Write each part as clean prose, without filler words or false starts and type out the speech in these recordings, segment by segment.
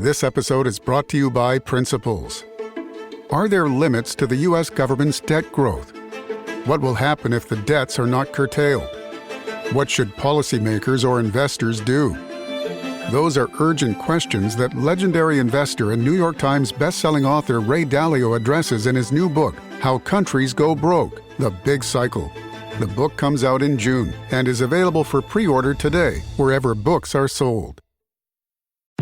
This episode is brought to you by Principles. Are there limits to the U.S. government's debt growth? What will happen if the debts are not curtailed? What should policymakers or investors do? Those are urgent questions that legendary investor and New York Times bestselling author Ray Dalio addresses in his new book, How Countries Go Broke: The Big Cycle. The book comes out in June and is available for pre-order today, wherever books are sold.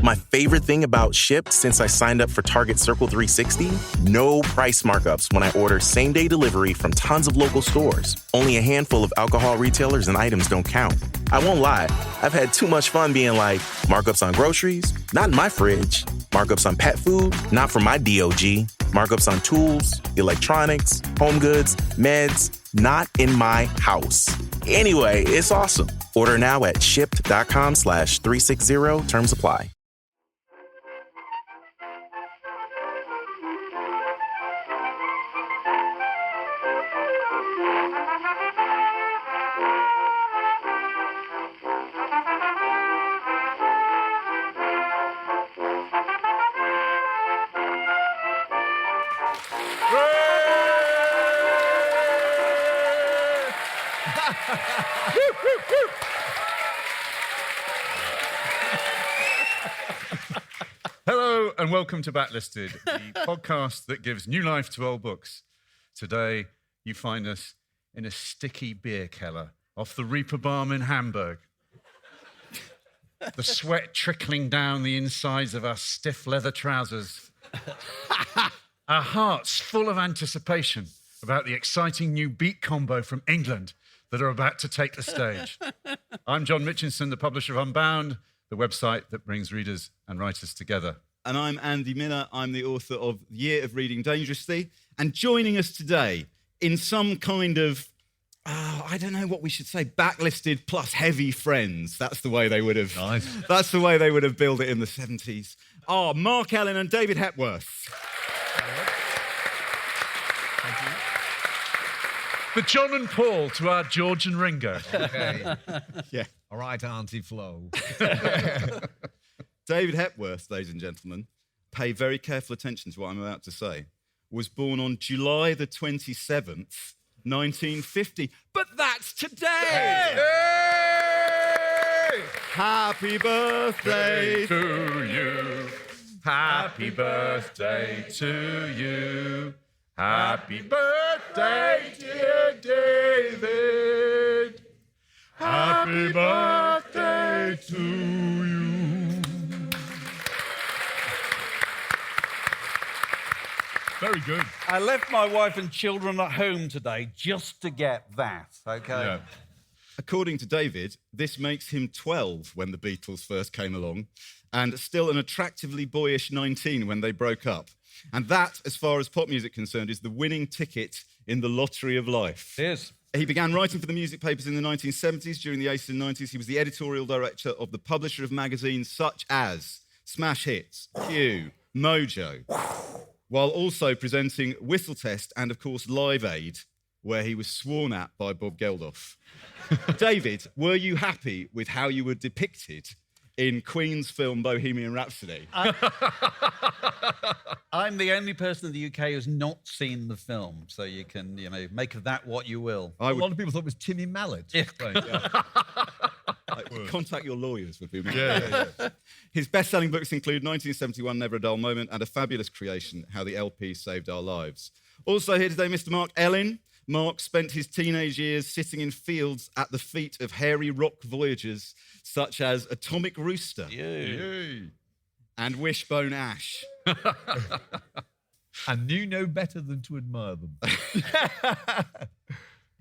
My favorite thing about Shipt since I signed up for Target Circle 360? No price markups when I order same-day delivery from tons of local stores. Only a handful of alcohol retailers and items don't count. I won't lie, I've had too much fun being like, markups on groceries? Not in my fridge. Markups on pet food? Not for my DOG. Markups on tools, electronics, home goods, meds? Not in my house. Anyway, it's awesome. Order now at shipt.com/360. Terms apply. Hello and welcome to Backlisted, the podcast that gives new life to old books. Today, you find us in a sticky beer cellar off the Reeperbahn in Hamburg. The sweat trickling down the insides of our stiff leather trousers. Our hearts full of anticipation about the exciting new beat combo from England that are about to take the stage. I'm John Mitchinson, the publisher of Unbound, the website that brings readers and writers together. And I'm Andy Miller. I'm the author of Year of Reading Dangerously. And joining us today in some kind of, I don't know what we should say, backlisted plus heavy friends. That's the way they would have. Nice. That's the way they would have billed it in the 70s. Are Mark Ellen and David Hepworth. The John and Paul to our George and Ringo. Okay. Yeah. All right, Auntie Flo. David Hepworth, ladies and gentlemen, pay very careful attention to what I'm about to say, was born on July the 27th, 1950. But that's today! Hey! Happy birthday To you. Happy birthday to you. Happy birthday, dear David. Happy birthday to you. Very good. I left my wife and children at home today just to get that, okay? Yeah. According to David, this makes him 12 when the Beatles first came along, and still an attractively boyish 19 when they broke up. And that, as far as pop music is concerned, is the winning ticket in the lottery of life. It is. He began writing for the music papers in the 1970s. During the 80s and 90s, he was the editorial director of the publisher of magazines such as Smash Hits, Q, Mojo, while also presenting Whistle Test and, of course, Live Aid, where he was sworn at by Bob Geldof. David, were you happy with how you were depicted in Queen's film Bohemian Rhapsody? I'm the only person in the UK who's not seen the film, so you can, make of that what you will. A lot of people thought it was Timmy Mallet. Yeah. Contact your lawyers would be my Yeah. His best-selling books include 1971, Never a Dull Moment, and a fabulous creation, How the LP Saved Our Lives. Also here today, Mr. Mark Ellen. Mark spent his teenage years sitting in fields at the feet of hairy rock voyagers such as Atomic Rooster and Wishbone Ash. And knew no better than to admire them.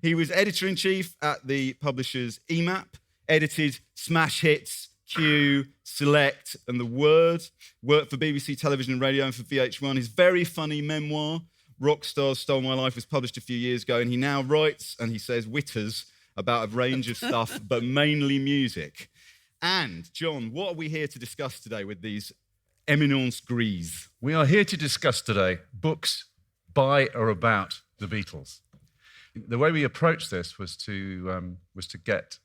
He was editor-in-chief at the publishers EMAP, edited Smash Hits, Q, Select, and The Word, worked for BBC Television and Radio and for VH1. His very funny memoir, Rockstars Stole My Life, was published a few years ago, and he now writes, and he says, witters about a range of stuff, but mainly music. And, John, what are we here to discuss today with these eminence grise? We are here to discuss today books by or about the Beatles. The way we approached this was to get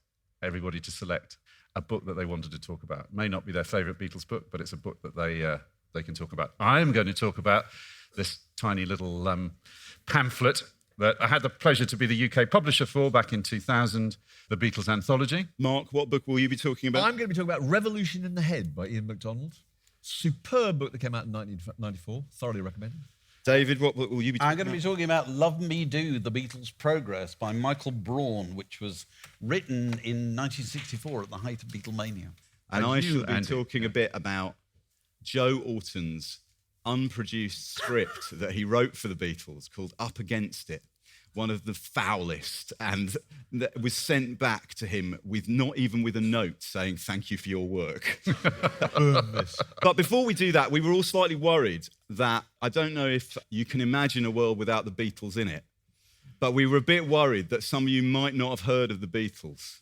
everybody to select a book that they wanted to talk about. It may not be their favourite Beatles book, but it's a book that they can talk about. I'm going to talk about this tiny little pamphlet that I had the pleasure to be the UK publisher for back in 2000, the Beatles Anthology. Mark, what book will you be talking about? I'm going to be talking about Revolution in the Head by Ian MacDonald. Superb book that came out in 1994. Thoroughly recommended. David, what book will you be talking I'm going to be talking about Love Me Do, The Beatles' Progress by Michael Braun, which was written in 1964 at the height of Beatlemania. And And I you, shall be Andy. talking a bit about Joe Orton's unproduced script that he wrote for the Beatles called Up Against It, one of the foulest, and that was sent back to him with not even with a note saying thank you for your work. But before we do that, we were all slightly worried that, I don't know if you can imagine a world without the Beatles in it, but we were a bit worried that some of you might not have heard of the Beatles.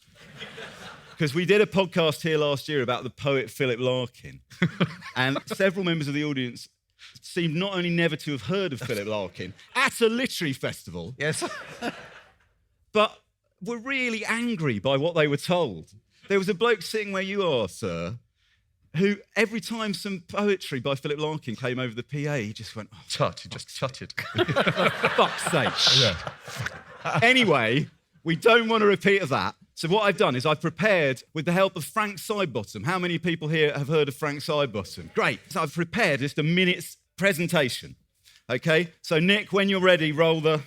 Because we did a podcast here last year about the poet Philip Larkin, and several members of the audience seemed not only never to have heard of Philip Larkin at a literary festival, Yes. but were really angry by what they were told. There was a bloke sitting where you are, sir, who every time some poetry by Philip Larkin came over the PA, he just went, oh, Tut, he just tutted. for fuck's sake. Anyway, we don't want to repeat of that. So what I've done is I've prepared, with the help of Frank Sidebottom. How many people here have heard of Frank Sidebottom? Great. So I've prepared just a minute's presentation. Okay? So Nick, when you're ready, roll the...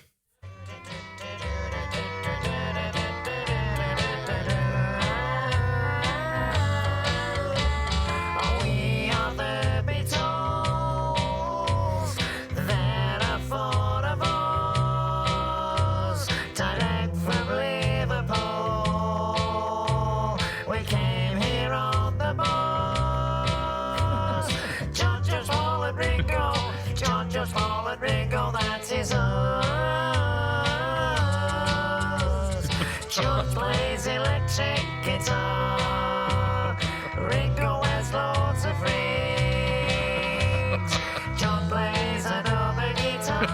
We are the Beatles that are thought of us, direct from Liverpool. We came here on the bus. George, Paul and Ringo, George, Paul and Ringo, that is us. George plays electric guitar. Ringo has loads of rings. John plays another guitar.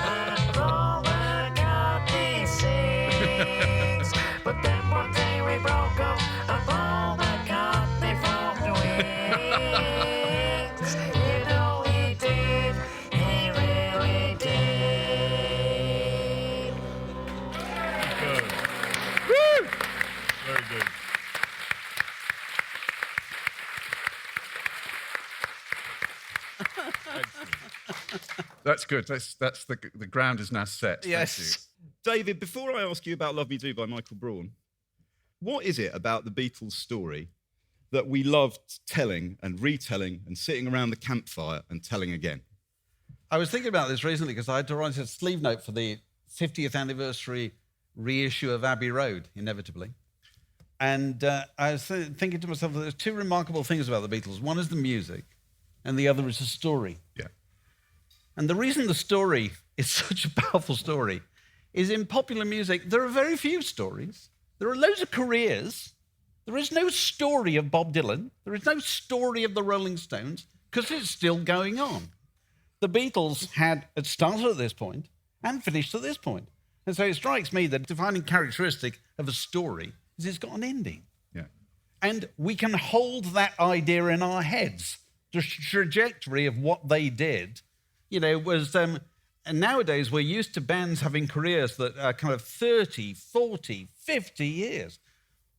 And Paul McCartney sings. But then one day we broke up and Paul McCartney formed Wings. You know he did. He really did. Very good. That's good. That's the ground is now set. Thank you. Yes. David, before I ask you about Love Me Do by Michael Braun, what is it about the Beatles story that we loved telling and retelling and sitting around the campfire and telling again? I was thinking about this recently because I had to write a sleeve note for the 50th anniversary reissue of Abbey Road, inevitably. And I was thinking to myself that there's two remarkable things about the Beatles. One is the music, and the other is the story. Yeah. And the reason the story is such a powerful story is in popular music, there are very few stories. There are loads of careers. There is no story of Bob Dylan. There is no story of the Rolling Stones because it's still going on. The Beatles had started at this point and finished at this point. And so it strikes me that the defining characteristic of a story is it's got an ending. Yeah. And we can hold that idea in our heads. The trajectory of what they did, was... and nowadays, we're used to bands having careers that are kind of 30, 40, 50 years.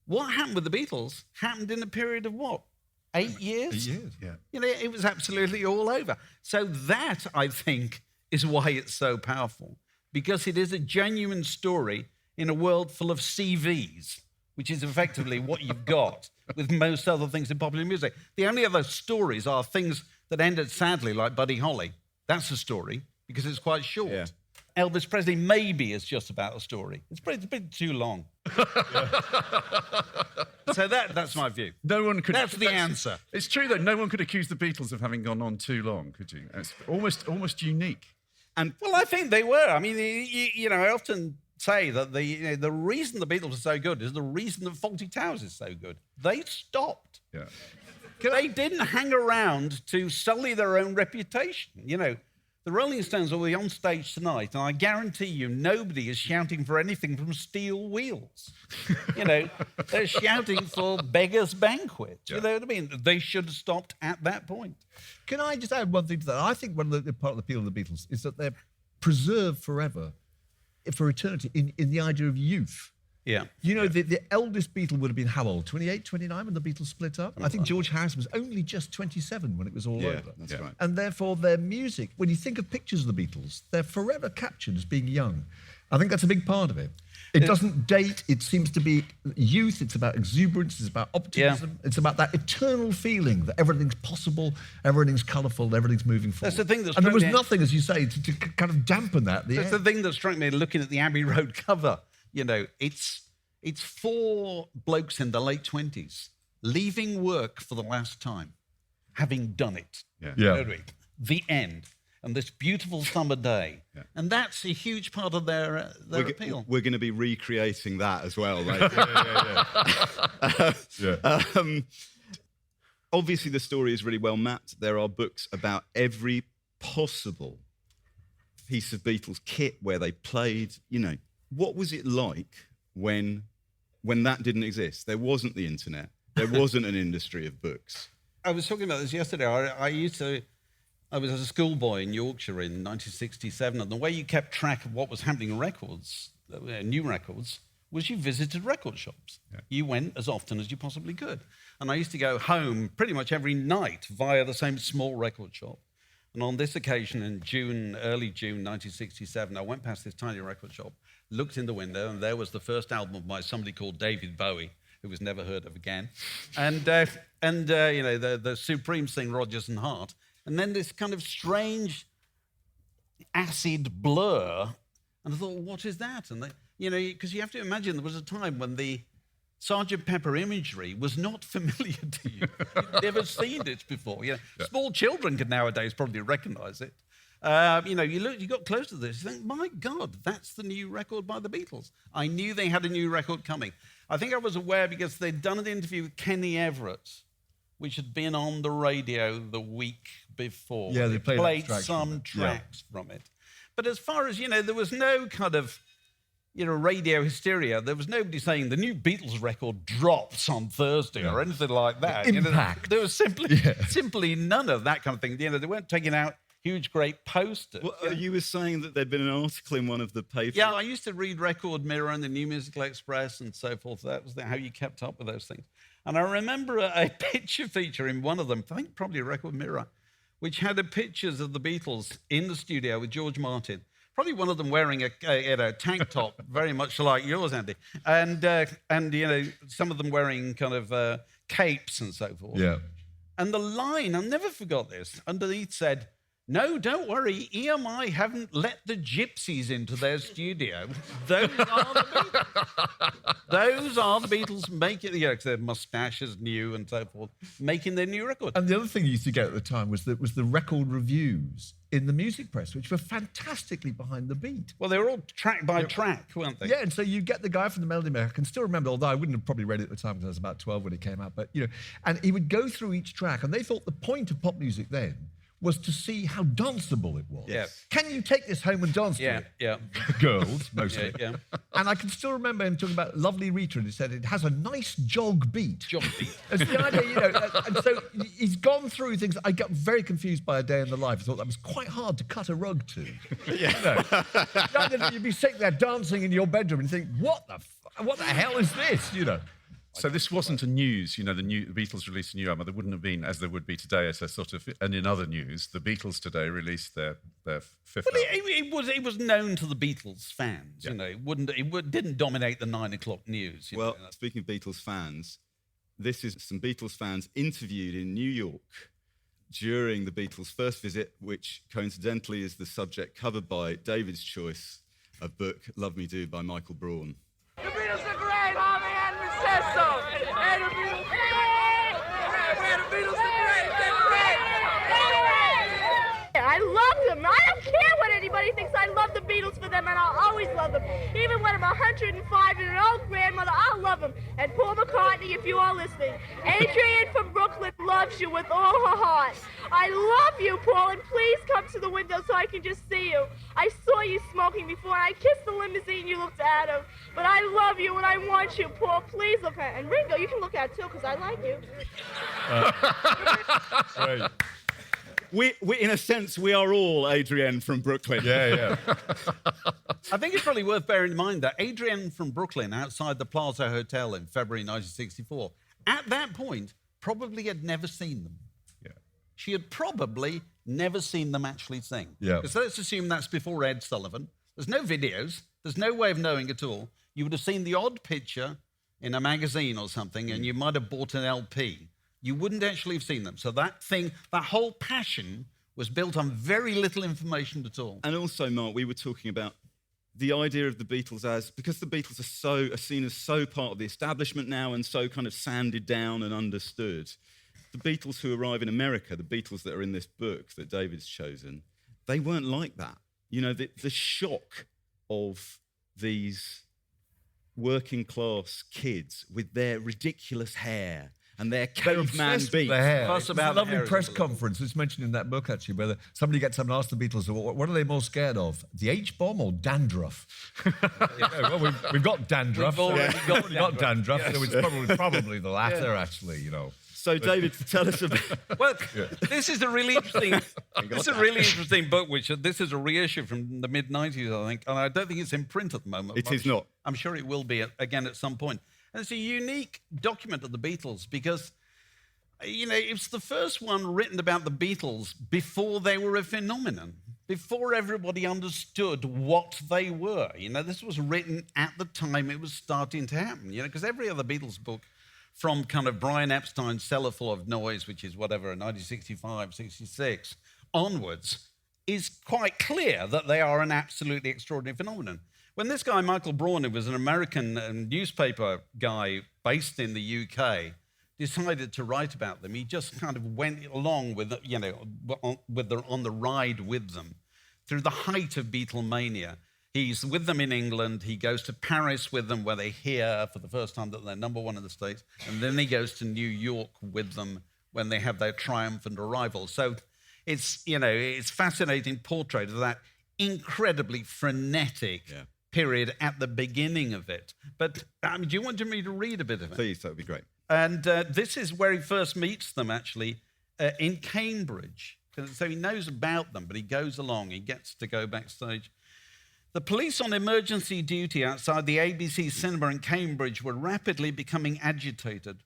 What happened with the Beatles happened in a period of what? 8 years? 8 years, yeah. It was absolutely all over. So that, I think, is why it's so powerful, because it is a genuine story in a world full of CVs, which is effectively what you've got with most other things in popular music. The only other stories are things that ended sadly, like Buddy Holly. That's a story, because it's quite short. Yeah. Elvis Presley maybe is just about a story. It's a bit too long. So that's my view. No one could. That's the answer. It's true though. No one could accuse the Beatles of having gone on too long, could you? It's almost unique. And Well, I think they were. I mean, I often say that the reason the Beatles are so good is the reason that Fawlty Towers is so good. They stopped. Yeah. They didn't hang around to sully their own reputation. The Rolling Stones will be on stage tonight, and I guarantee you nobody is shouting for anything from Steel Wheels. You know, they're shouting for Beggar's Banquet. You know what I mean? They should have stopped at that point. Can I just add one thing to that? I think one of the part of the appeal of the Beatles is that they're preserved forever, for eternity, in the idea of youth. Yeah. You know, the eldest Beatle would have been how old? 28, 29 when the Beatles split up? I think George Harrison was only just 27 when it was all over. That's right. And therefore their music, when you think of pictures of the Beatles, they're forever captured as being young. I think that's a big part of it. It doesn't date. It seems to be youth. It's about exuberance. It's about optimism. It's about that eternal feeling that everything's possible, everything's colourful, everything's moving forward. That's the thing that's and there was struck me- nothing, as you say, to kind of dampen that. at the That's end. the thing that struck me looking at the Abbey Road cover. You know, it's 4 blokes in their late 20s leaving work for the last time, having done it. Yeah. You know what I mean? The end. And this beautiful summer day. Yeah. And that's a huge part of their appeal. We're going to be recreating that as well. Like, obviously, the story is really well mapped. There are books about every possible piece of Beatles kit where they played. You know, what was it like when that didn't exist? There wasn't the internet. There wasn't an industry of books. I was talking about this yesterday. I was a schoolboy in Yorkshire in 1967, and the way you kept track of what was happening in records, new records, was you visited record shops. Yeah. You went as often as you possibly could. And I used to go home pretty much every night via the same small record shop. And on this occasion in early June 1967, I went past this tiny record shop, looked in the window, and there was the first album by somebody called David Bowie, who was never heard of again. And you know, the Supremes thing, Rodgers and Hart. And then this kind of strange acid blur. And I thought, well, what is that? And, you know, because you have to imagine there was a time when the Sgt. Pepper imagery was not familiar to you. You'd never seen it before. You know, small children could nowadays probably recognise it. You know, you got close to this, you think, my God, that's the new record by the Beatles. I knew they had a new record coming. I think I was aware because they'd done an interview with Kenny Everett, which had been on the radio the week before. Yeah, they played some tracks from it. But as far as, you know, there was no kind of, you know, radio hysteria. There was nobody saying the new Beatles record drops on Thursday or anything like that. Impact. You know, there was simply none of that kind of thing. You know, they weren't taking out huge, great posters. Well, you were saying that there'd been an article in one of the papers. Yeah, I used to read Record Mirror and the New Musical Express and so forth. That was how you kept up with those things. And I remember a picture feature in one of them, I think probably Record Mirror, which had pictures of the Beatles in the studio with George Martin. Probably one of them wearing a tank top, very much like yours, Andy. And you know, some of them wearing kind of capes and so forth. Yeah. And the line, I'll never forgot this, underneath said, "No, don't worry, EMI haven't let the gypsies into their studio. Those are the Beatles. Those are the Beatles making, you know, 'cause their moustaches new and so forth, making their new record." And the other thing you used to get at the time was the record reviews in the music press, which were fantastically behind the beat. Well, they were all track by track, weren't they? Yeah, and so you get the guy from the Melody Maker. I can still remember, although I wouldn't have probably read it at the time because I was about 12 when it came out. But, you know, and he would go through each track, and they thought the point of pop music then was to see how danceable it was. Yes. Can you take this home and dance to it? Yeah. Girls, mostly. Yeah. And I can still remember him talking about Lovely Rita, and he said it has a nice jog beat. Jog beat. It's the idea, you know, and so he's gone through things. I got very confused by A Day in the Life. I thought that was quite hard to cut a rug to. Yeah. You know, you'd be sitting there dancing in your bedroom and think, what the hell is this, you know? So this wasn't a news, you know, the Beatles released a new album. There wouldn't have been, as there would be today, as a sort of, and in other news, the Beatles today released their fifth Well, album. it was known to the Beatles fans, you know. It didn't dominate the 9 o'clock news. You Well, know. speaking of Beatles fans, this is some Beatles fans interviewed in New York during the Beatles' first visit, which coincidentally is the subject covered by David's choice of book Love Me Do by Michael Braun. The Beatles are great, Harvey Henry says so. Hey, the Beatles are great. The Beatles are great. They're great. I love them. I don't care what anybody thinks. I love the Beatles for them, and I'll always love them. Even when I'm 105 and an old grandmother, I'll love them. And Paul McCartney, if you are listening. Adrian from Brooklyn, love loves you with all her heart. I love you, Paul, and please come to the window so I can just see you. I saw you smoking before, and I kissed the limousine you looked at him. But I love you, and I want you, Paul. Please look at it. And Ringo, you can look at it, too, because I like you. Right. We, in a sense, we are all Adrienne from Brooklyn. Yeah. I think it's probably worth bearing in mind that Adrienne from Brooklyn, outside the Plaza Hotel in February 1964, at that point, probably had never seen them. Yeah. She had probably never seen them actually sing. Yeah. Because let's assume that's before Ed Sullivan. There's no videos. There's no way of knowing at all. You would have seen the odd picture in a magazine or something, and you might have bought an LP. You wouldn't actually have seen them. So that whole passion was built on very little information at all. And also, Mark, we were talking about the idea of the Beatles as, because the Beatles are seen as so part of the establishment now and so kind of sanded down and understood. The Beatles who arrive in America, the Beatles that are in this book that David's chosen, they weren't like that. You know, the shock of these working class kids with their ridiculous hair and their caveman beats. Fuss about It's a the hair lovely is press a little- conference. It's mentioned in that book, actually, where somebody gets up and asks the Beatles, what are they most scared of? The H-bomb or dandruff? Well, we've got dandruff. We've already got dandruff, so it's probably the latter, actually, you know. So, David, tell us about... Well, this is a really interesting. This is a really interesting book. This is a reissue from the mid-90s, I think, and I don't think it's in print at the moment. It is not. I'm sure it will be again at some point. And it's a unique document of the Beatles because, you know, it's the first one written about the Beatles before they were a phenomenon, before everybody understood what they were. You know, this was written at the time it was starting to happen. You know, because every other Beatles book, from kind of Brian Epstein's Cellar Full of Noise, which is whatever, 1965, 66, onwards, is quite clear that they are an absolutely extraordinary phenomenon. When this guy, Michael Braun, who was an American newspaper guy based in the UK, decided to write about them, he just kind of went along with, you know, on the ride with them through the height of Beatlemania. He's with them in England. He goes to Paris with them, where they hear for the first time that they're number one in the States. And then he goes to New York with them when they have their triumphant arrival. So it's, you know, it's fascinating portrait of that incredibly frenetic period at the beginning of it. But do you want me to read a bit of it? Please, that would be great. And this is where he first meets them, actually, in Cambridge. So he knows about them, but he goes along. He gets to go backstage. The police on emergency duty outside the ABC cinema in Cambridge were rapidly becoming agitated.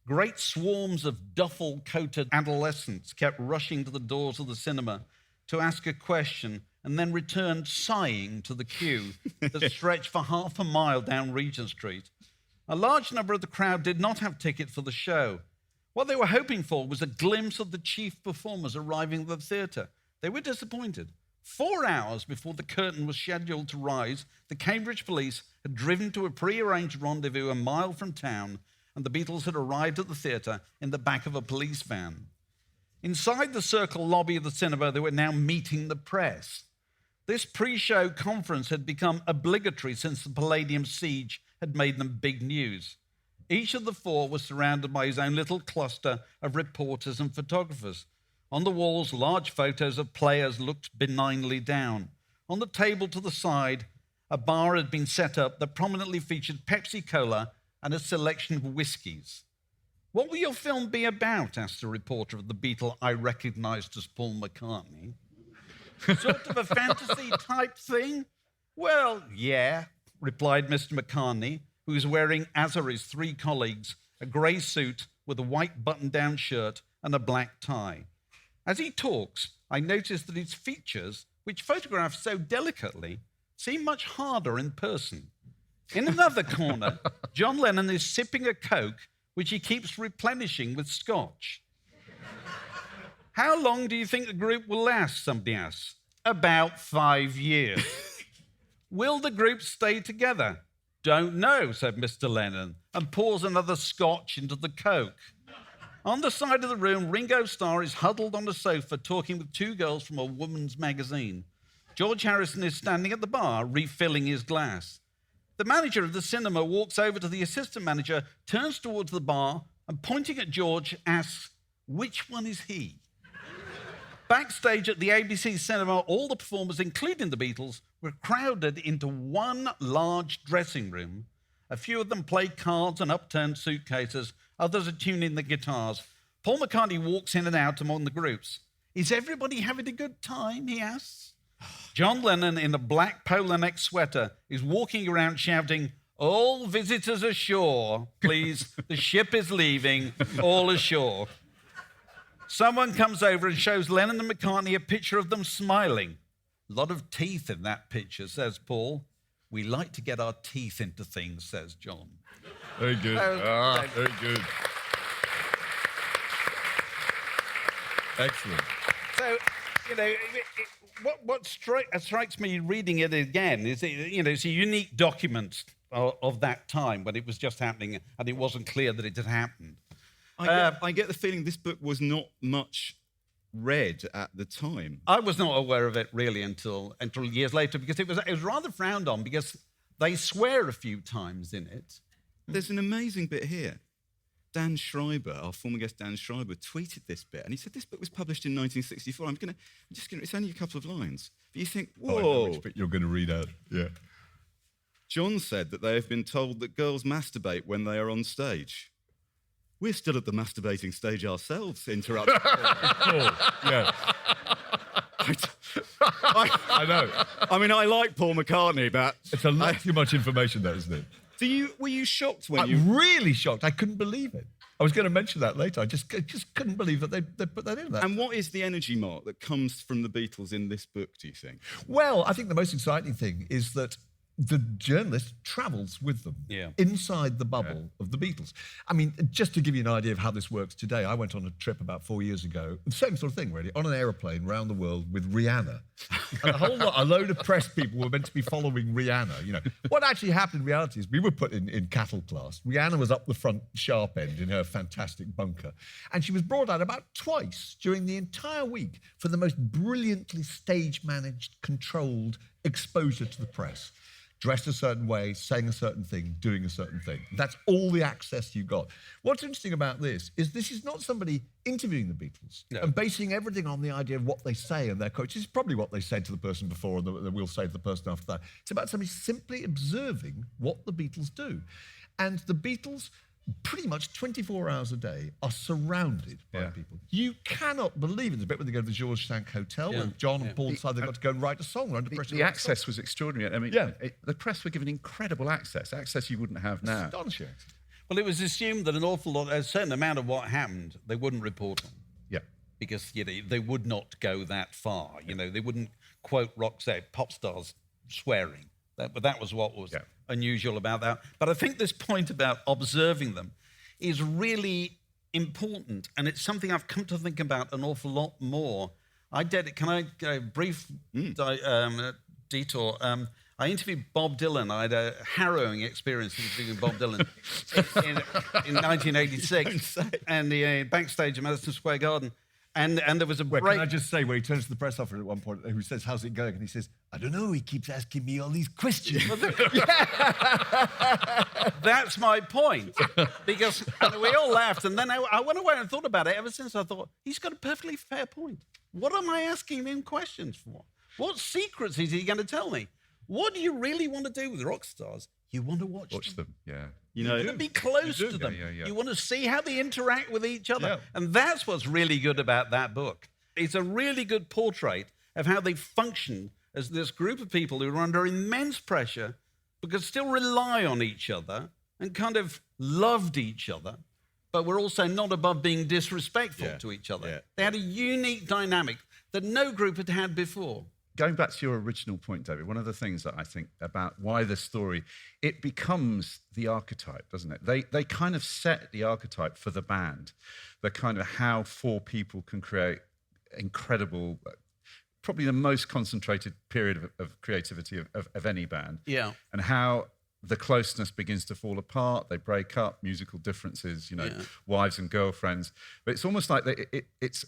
Great swarms of duffel-coated adolescents kept rushing to the doors of the cinema to ask a question and then returned sighing to the queue that stretched for half a mile down Regent Street. A large number of the crowd did not have tickets for the show. What they were hoping for was a glimpse of the chief performers arriving at the theatre. They were disappointed. 4 hours before the curtain was scheduled to rise, the Cambridge police had driven to a pre-arranged rendezvous a mile from town, and the Beatles had arrived at the theatre in the back of a police van. Inside the circle lobby of the cinema, they were now meeting the press. This pre-show conference had become obligatory since the Palladium siege had made them big news. Each of the four was surrounded by his own little cluster of reporters and photographers. On the walls, large photos of players looked benignly down. On the table to the side, a bar had been set up that prominently featured Pepsi Cola and a selection of whiskies. "What will your film be about?" asked a reporter of the Beatle I recognized as Paul McCartney. "Sort of a fantasy-type thing?" "Well, yeah," replied Mr. McCartney, who was wearing, as are his three colleagues, a grey suit with a white button-down shirt and a black tie. As he talks, I notice that his features, which photographed so delicately, seem much harder in person. In another corner, John Lennon is sipping a Coke, which he keeps replenishing with scotch. "How long do you think the group will last?" somebody asks. "About 5 years." "Will the group stay together?" "Don't know," said Mr. Lennon, and pours another scotch into the Coke. On the side of the room, Ringo Starr is huddled on a sofa talking with two girls from a woman's magazine. George Harrison is standing at the bar, refilling his glass. The manager of the cinema walks over to the assistant manager, turns towards the bar, and pointing at George, asks, Which one is he? Backstage at the ABC cinema, all the performers, including the Beatles, were crowded into one large dressing room. A few of them played cards and upturned suitcases. Others are tuning the guitars. Paul McCartney walks in and out among the groups. Is everybody having a good time, he asks. John Lennon, in a black polo neck sweater, is walking around shouting, all visitors ashore, please. The ship is leaving, all ashore. Someone comes over and shows Lennon and McCartney a picture of them smiling. A lot of teeth in that picture, says Paul. We like to get our teeth into things, says John. Very good. Very good. Excellent. So, what strikes me reading it again is, it's a unique document of that time when it was just happening and it wasn't clear that it had happened. I get the feeling this book was not much read at the time. I was not aware of it really until years later because it was rather frowned on because they swear a few times in it. There's an amazing bit here. Dan Schreiber, our former guest Dan Schreiber, tweeted this bit, and he said this book was published in 1964. It's only a couple of lines. But you think, whoa. I know which bit you're going to read out. Yeah. John said that they have been told that girls masturbate when they are on stage. We're still at the masturbating stage ourselves, interrupted Paul. Yeah. I know. I mean, I like Paul McCartney, but... It's a lot too much information there, isn't it? Were you shocked when I'm really shocked. I couldn't believe it. I was going to mention that later. I just couldn't believe that they put that in there. And what is the energy, Mark, that comes from the Beatles in this book, do you think? Well, I think the most exciting thing is that the journalist travels with them inside the bubble of the Beatles. I mean, just to give you an idea of how this works today, I went on a trip about 4 years ago, the same sort of thing, really, on an aeroplane around the world with Rihanna. And a load of press people were meant to be following Rihanna. What actually happened in reality is we were put in cattle class. Rihanna was up the front sharp end in her fantastic bunker. And she was brought out about twice during the entire week for the most brilliantly stage-managed, controlled exposure to the press. Dressed a certain way, saying a certain thing, doing a certain thing. That's all the access you got. What's interesting about this is not somebody interviewing the Beatles and basing everything on the idea of what they say and their quotes. This is probably what they said to the person before and that we'll say to the person after that. It's about somebody simply observing what the Beatles do. And the Beatles, pretty much 24 hours a day, are surrounded by people. You cannot believe it. The bit when they go to the Georges V Hotel where John and Paul decided they've got to go and write a song. Under pressure. The access was extraordinary. I mean, the press were given incredible access you wouldn't have now. Astonishing. Well, it was assumed that a certain amount of what happened, they wouldn't report on. Yeah. Because they would not go that far. They wouldn't quote pop stars swearing. But that was what was unusual about that. But I think this point about observing them is really important, and it's something I've come to think about an awful lot more. Can I go a brief detour? I interviewed Bob Dylan. I had a harrowing experience interviewing Bob Dylan in 1986, and backstage at Madison Square Garden. And there was a break. Can I just say, where he turns to the press officer at one point, who says, how's it going? And he says, I don't know, he keeps asking me all these questions. That's my point. Because we all laughed, and then I went away and thought about it ever since. I thought, he's got a perfectly fair point. What am I asking him questions for? What secrets is he going to tell me? What do you really want to do with rock stars? You want to watch them. Yeah. You want to be close to them. You want to see how they interact with each other. And that's what's really good about that book. It's a really good portrait of how they function as this group of people who are under immense pressure but could still rely on each other and kind of loved each other, but were also not above being disrespectful to each other. Yeah. They had a unique dynamic that no group had had before. Going back to your original point, David, one of the things that I think about why this story, it becomes the archetype, doesn't it? They kind of set the archetype for the band, the kind of how four people can create incredible, probably the most concentrated period of creativity of any band. Yeah. And how the closeness begins to fall apart. They break up, musical differences, wives and girlfriends. But it's almost like it's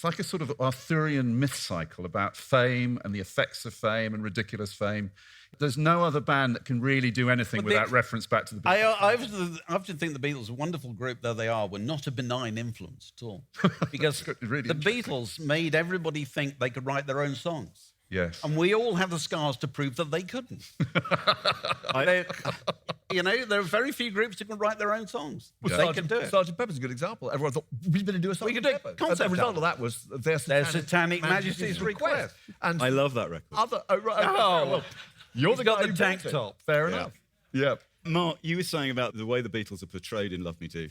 like a sort of Arthurian myth cycle about fame and the effects of fame and ridiculous fame. There's no other band that can really do anything without reference back to the Beatles. I often think the Beatles, a wonderful group though they are, were not a benign influence at all. Because really the Beatles made everybody think they could write their own songs. Yes. And we all have the scars to prove that they couldn't. There are very few groups who can write their own songs. They can do it. Sgt. Pepper's a good example. Everyone thought, we better do a Sgt. could do a Pepper. concept And the result album. of that was their Satanic Majesty's Request. And I love that record. well, you're the got guy the who tank built it. top. Fair enough. Yeah. Mark, you were saying about the way the Beatles are portrayed in Love Me Do.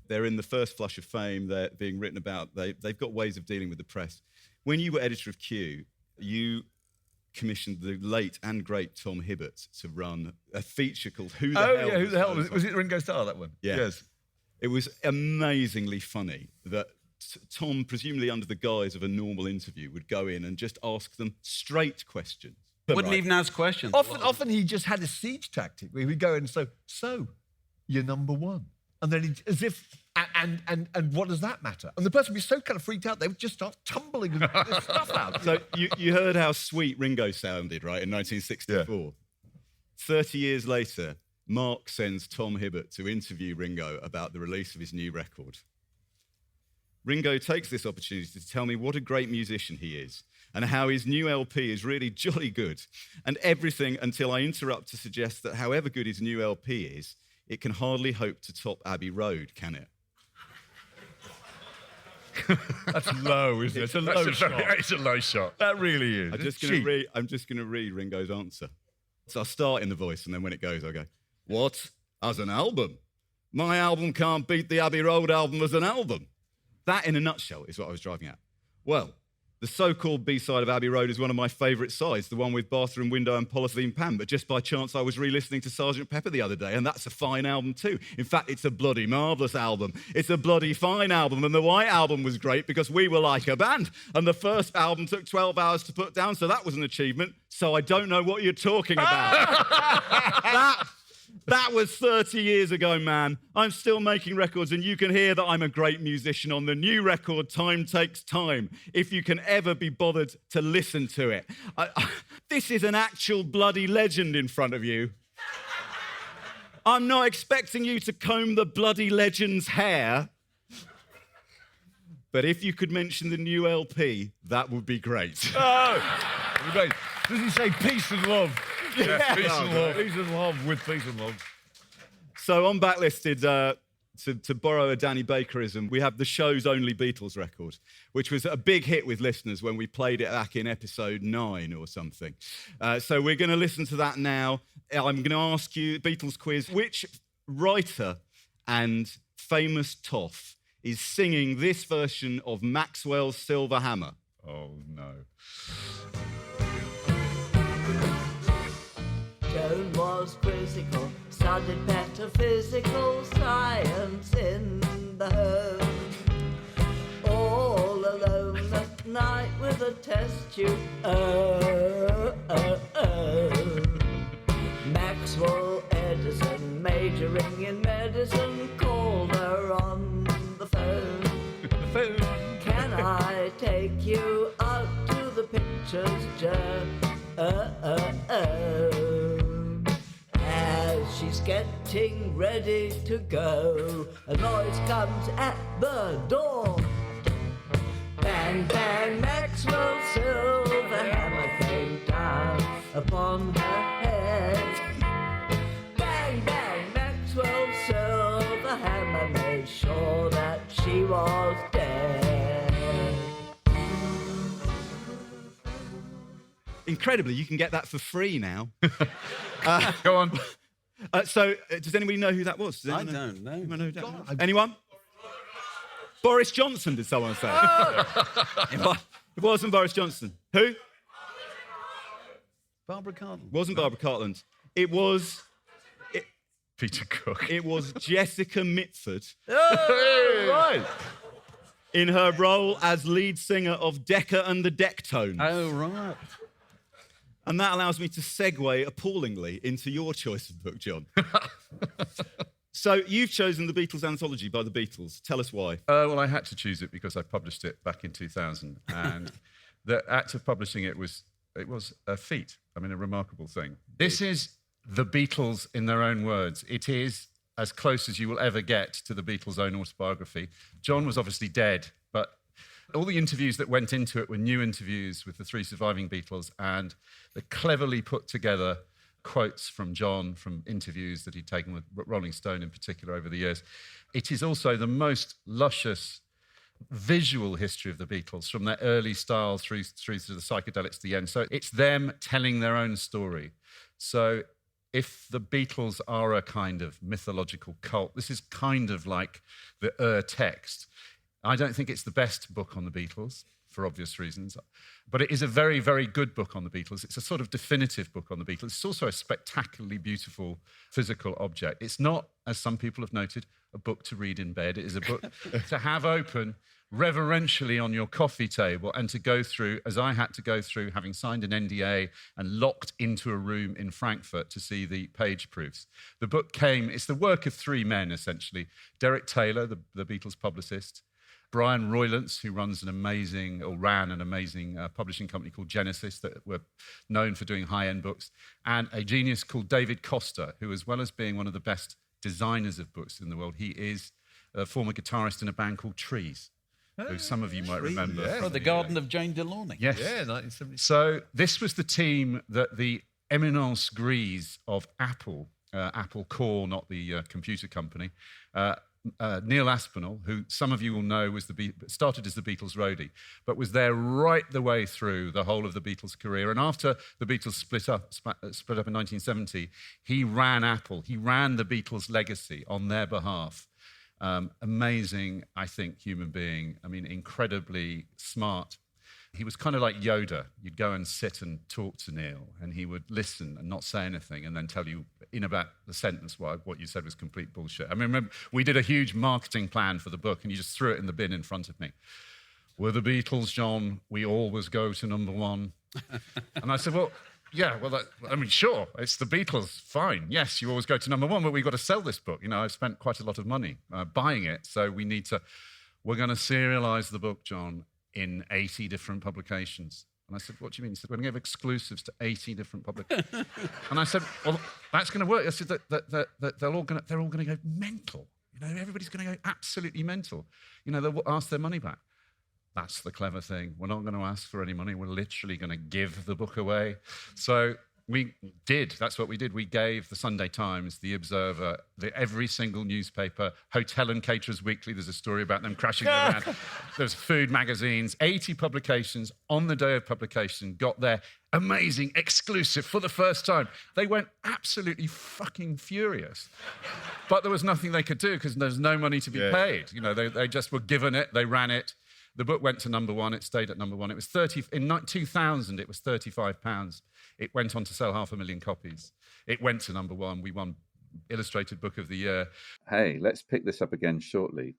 They're in the first flush of fame. They're being written about. They've got ways of dealing with the press. When you were editor of Q, you commissioned the late and great Tom Hibbert to run a feature called Who the Hell? Who the hell was it? Those Was it Ringo Starr, that one? Yeah. Yes. It was amazingly funny that Tom, presumably under the guise of a normal interview, would go in and just ask them straight questions. Wouldn't even ask questions. Often he just had a siege tactic where he'd go in and say, so, you're number one. And then as if, and what does that matter? And the person would be so kind of freaked out, they would just start tumbling this stuff out. So you heard how sweet Ringo sounded, right, in 1964. Yeah. 30 years later, Mark sends Tom Hibbert to interview Ringo about the release of his new record. Ringo takes this opportunity to tell me what a great musician he is and how his new LP is really jolly good, and everything until I interrupt to suggest that however good his new LP is, it can hardly hope to top Abbey Road, can it? That's low, isn't it? It's a low shot. It's a low shot. That really is. I'm just going to read Ringo's answer. So I'll start in the voice, and then when it goes, I'll go, what? As an album? My album can't beat the Abbey Road album as an album. That, in a nutshell, is what I was driving at. Well, the so-called B-side of Abbey Road is one of my favourite sides, the one with bathroom window and polythene pan, but just by chance I was re-listening to Sgt. Pepper the other day, and that's a fine album too. In fact, it's a bloody marvellous album. It's a bloody fine album, and the White Album was great because we were like a band, and the first album took 12 hours to put down, so that was an achievement, so I don't know what you're talking about. That was 30 years ago, man. I'm still making records, and you can hear that I'm a great musician on the new record, Time Takes Time, if you can ever be bothered to listen to it. This is an actual bloody legend in front of you. I'm not expecting you to comb the bloody legend's hair, but if you could mention the new LP, that would be great. Oh, great. Does he say peace and love? Yeah, peace and love. Peace and love with peace and love. So on Backlisted, to borrow a Danny Bakerism, we have the show's only Beatles record, which was a big hit with listeners when we played it back in episode 9 or something. So we're going to listen to that now. I'm going to ask you, Beatles quiz, which writer and famous toff is singing this version of Maxwell's Silver Hammer? Oh, no. Joan was quizzical, studied metaphysical science in the home. All alone at night with a test tube. Maxwell Edison, majoring in medicine, called her on the phone. Can I take you out to the pictures, Joe? As she's getting ready to go, a noise comes at the door. Bang, bang, Maxwell's silver hammer came down upon her head. Bang, bang, Maxwell's silver hammer made sure that she was dead. Incredibly, you can get that for free now. Go on. So, does anybody know who that was? Does I anyone don't know. Anyone know who that was? Anyone? Boris Johnson, did someone say? It wasn't Boris Johnson. Who? Barbara Cartland. Wasn't Barbara Cartland. It was Peter Cook. It was Jessica Mitford Right. in her role as lead singer of Decca and the Dectones. Oh, right. And that allows me to segue appallingly into your choice of book, John. So you've chosen the Beatles anthology by the Beatles. Tell us why. Well, I had to choose it because I published it back in 2000. And the act of publishing it was a feat. I mean, a remarkable thing. This is the Beatles in their own words. It is as close as you will ever get to the Beatles' own autobiography. John was obviously dead, but all the interviews that went into it were new interviews with the three surviving Beatles, and the cleverly put together quotes from John from interviews that he'd taken with Rolling Stone in particular over the years. It is also the most luscious visual history of the Beatles, from their early style through to the psychedelics to the end. So it's them telling their own story. So if the Beatles are a kind of mythological cult, this is kind of like the text. I don't think it's the best book on the Beatles, for obvious reasons, but it is a very, very good book on the Beatles. It's a sort of definitive book on the Beatles. It's also a spectacularly beautiful physical object. It's not, as some people have noted, a book to read in bed. It is a book to have open reverentially on your coffee table and to go through, as I had to go through, having signed an NDA and locked into a room in Frankfurt to see the page proofs. The book it's the work of three men, essentially. Derek Taylor, the Beatles publicist, Brian Roylance, who ran an amazing publishing company called Genesis that were known for doing high-end books, and a genius called David Costa, who, as well as being one of the best designers of books in the world, he is a former guitarist in a band called Trees, who some of you might remember. Yeah. Oh, the Garden of Jane Delaunay. Yes. Yeah, 1970. So this was the team that the eminence grise of Apple Corps, not the computer company, Neil Aspinall, who some of you will know started as the Beatles roadie, but was there right the way through the whole of the Beatles' career. And after the Beatles split up in 1970, he ran Apple. He ran the Beatles' legacy on their behalf. Amazing, I think, human being. I mean, incredibly smart. He was kind of like Yoda. You'd go and sit and talk to Neil, and he would listen and not say anything, and then tell you in about the sentence what you said was complete bullshit. I mean, remember, we did a huge marketing plan for the book, and you just threw it in the bin in front of me. We're the Beatles, John. We always go to number one. And I said, well, yeah, sure, it's the Beatles, fine. Yes, you always go to number one, but we've got to sell this book. You know, I've spent quite a lot of money buying it, so we're going to serialize the book, John, in 80 different publications. And I said, what do you mean? He said, we're going to give exclusives to 80 different publications. And I said, well, that's going to work. I said, they're all going to go mental. You know, everybody's going to go absolutely mental. You know, they'll ask their money back. That's the clever thing. We're not going to ask for any money. We're literally going to give the book away. So we did. That's what we did. We gave the Sunday Times, the Observer, every single newspaper, Hotel and Caterers Weekly. There's a story about them crashing around. There's food magazines. 80 publications on the day of publication got their amazing exclusive for the first time. They went absolutely fucking furious. But there was nothing they could do because there's no money to be paid. You know, they just were given it. They ran it. The book went to number one. It stayed at number one. It was 2000, it was £35. It went on to sell 500,000 copies. It went to number one. We won Illustrated Book of the Year. Hey, let's pick this up again shortly.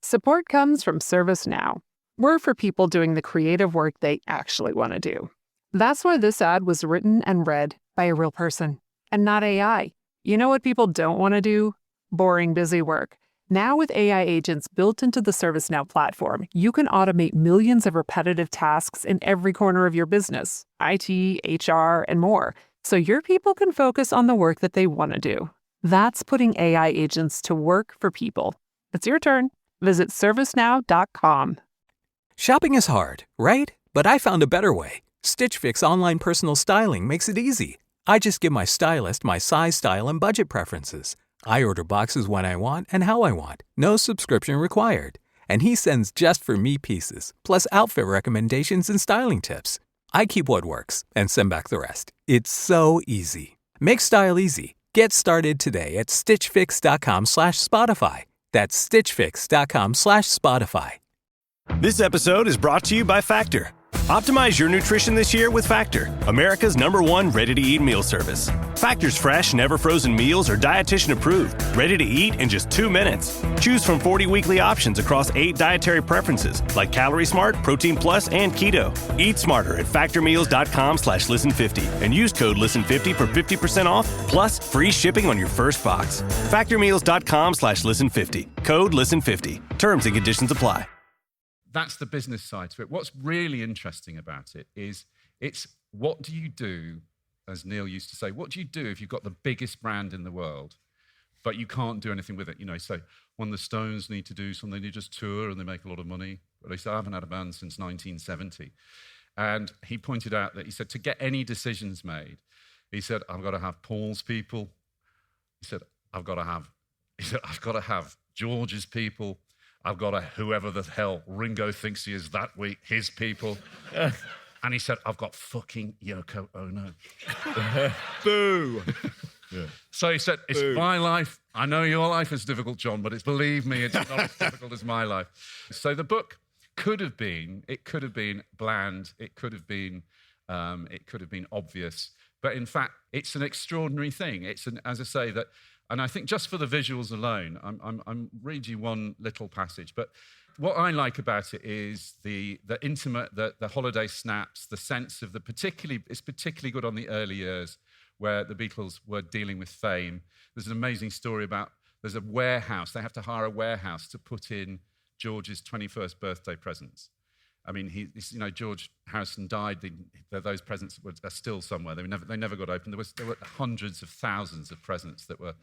Support comes from ServiceNow. We're for people doing the creative work they actually want to do. That's why this ad was written and read by a real person and not AI. You know what people don't want to do? Boring, busy work. Now with AI agents built into the ServiceNow platform, you can automate millions of repetitive tasks in every corner of your business, IT, HR, and more, so your people can focus on the work that they want to do. That's putting AI agents to work for people. It's your turn. Visit ServiceNow.com. Shopping is hard, right? But I found a better way. Stitch Fix online personal styling makes it easy. I just give my stylist my size, style, and budget preferences. I order boxes when I want and how I want. No subscription required. And he sends just for me pieces, plus outfit recommendations and styling tips. I keep what works and send back the rest. It's so easy. Make style easy. Get started today at stitchfix.com/Spotify. That's stitchfix.com/Spotify. This episode is brought to you by Factor. Optimize your nutrition this year with Factor, America's #1 ready-to-eat meal service. Factor's fresh, never-frozen meals are dietitian-approved, ready to eat in just 2 minutes. Choose from 40 weekly options across 8 dietary preferences, like Calorie Smart, Protein Plus, and Keto. Eat smarter at factormeals.com/listen50 and use code listen50 for 50% off, plus free shipping on your first box. Factormeals.com/listen50. Code listen50. Terms and conditions apply. That's the business side to it. What's really interesting about it is it's what do you do, as Neil used to say, what do you do if you've got the biggest brand in the world, but you can't do anything with it? You know, so when the Stones need to do something, they just tour and they make a lot of money. But he said, I haven't had a band since 1970. And he pointed out that, he said, to get any decisions made, he said, I've got to have Paul's people. He said, I've got to have George's people. I've got to whoever the hell Ringo thinks he is that week, his people. And he said, I've got fucking Yoko Ono. Boo. Yeah. So he said, it's my life. I know your life is difficult, John, but believe me, it's not as difficult as my life. So the book could have been bland, it could have been obvious, but in fact, it's an extraordinary thing. As I say, that. And I think just for the visuals alone, I'm read you one little passage. But what I like about it is the intimate, the holiday snaps, the sense of it's particularly good on the early years where the Beatles were dealing with fame. There's an amazing story about, there's a warehouse. They have to hire a warehouse to put in George's 21st birthday presents. I mean, George Harrison died. Those presents are still somewhere. They never got opened. There were hundreds of thousands of presents that were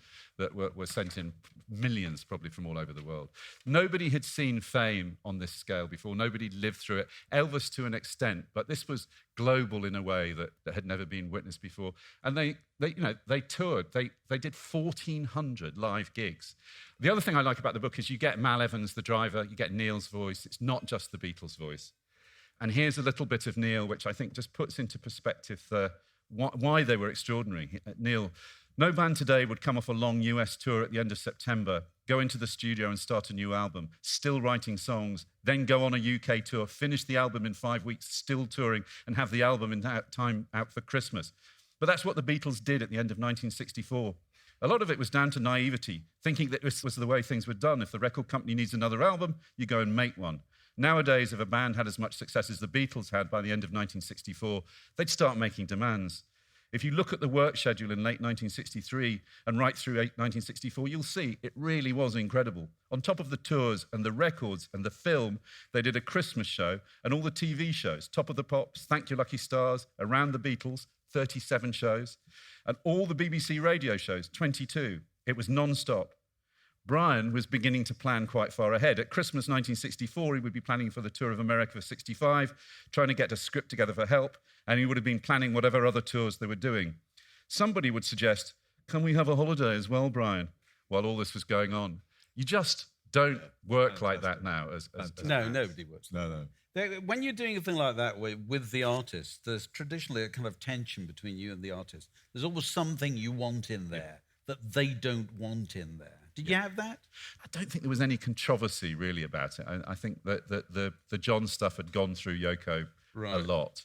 sent in, millions probably from all over the world. Nobody had seen fame on this scale before. Nobody lived through it. Elvis to an extent, but this was global in a way that had never been witnessed before. And they toured. They did 1,400 live gigs. The other thing I like about the book is you get Mal Evans, the driver, you get Neil's voice. It's not just the Beatles' voice. And here's a little bit of Neil, which I think just puts into perspective why they were extraordinary. Neil, no band today would come off a long US tour at the end of September, go into the studio and start a new album, still writing songs, then go on a UK tour, finish the album in 5 weeks, still touring, and have the album in time out for Christmas. But that's what the Beatles did at the end of 1964. A lot of it was down to naivety, thinking that this was the way things were done. If the record company needs another album, you go and make one. Nowadays, if a band had as much success as the Beatles had by the end of 1964, they'd start making demands. If you look at the work schedule in late 1963 and right through 1964, you'll see it really was incredible. On top of the tours and the records and the film, they did a Christmas show and all the TV shows, Top of the Pops, Thank You Lucky Stars, Around the Beatles, 37 shows, and all the BBC radio shows, 22. It was non-stop. Brian was beginning to plan quite far ahead. At Christmas 1964, he would be planning for the tour of America for 65, trying to get a script together for Help, and he would have been planning whatever other tours they were doing. Somebody would suggest, can we have a holiday as well, Brian, while all this was going on? You just don't work like that now. No, nobody works. No. When you're doing a thing like that with the artist, there's traditionally a kind of tension between you and the artist. There's always something you want in there that they don't want in there. Did you have that? I don't think there was any controversy really about it. I think that the John stuff had gone through Yoko a lot.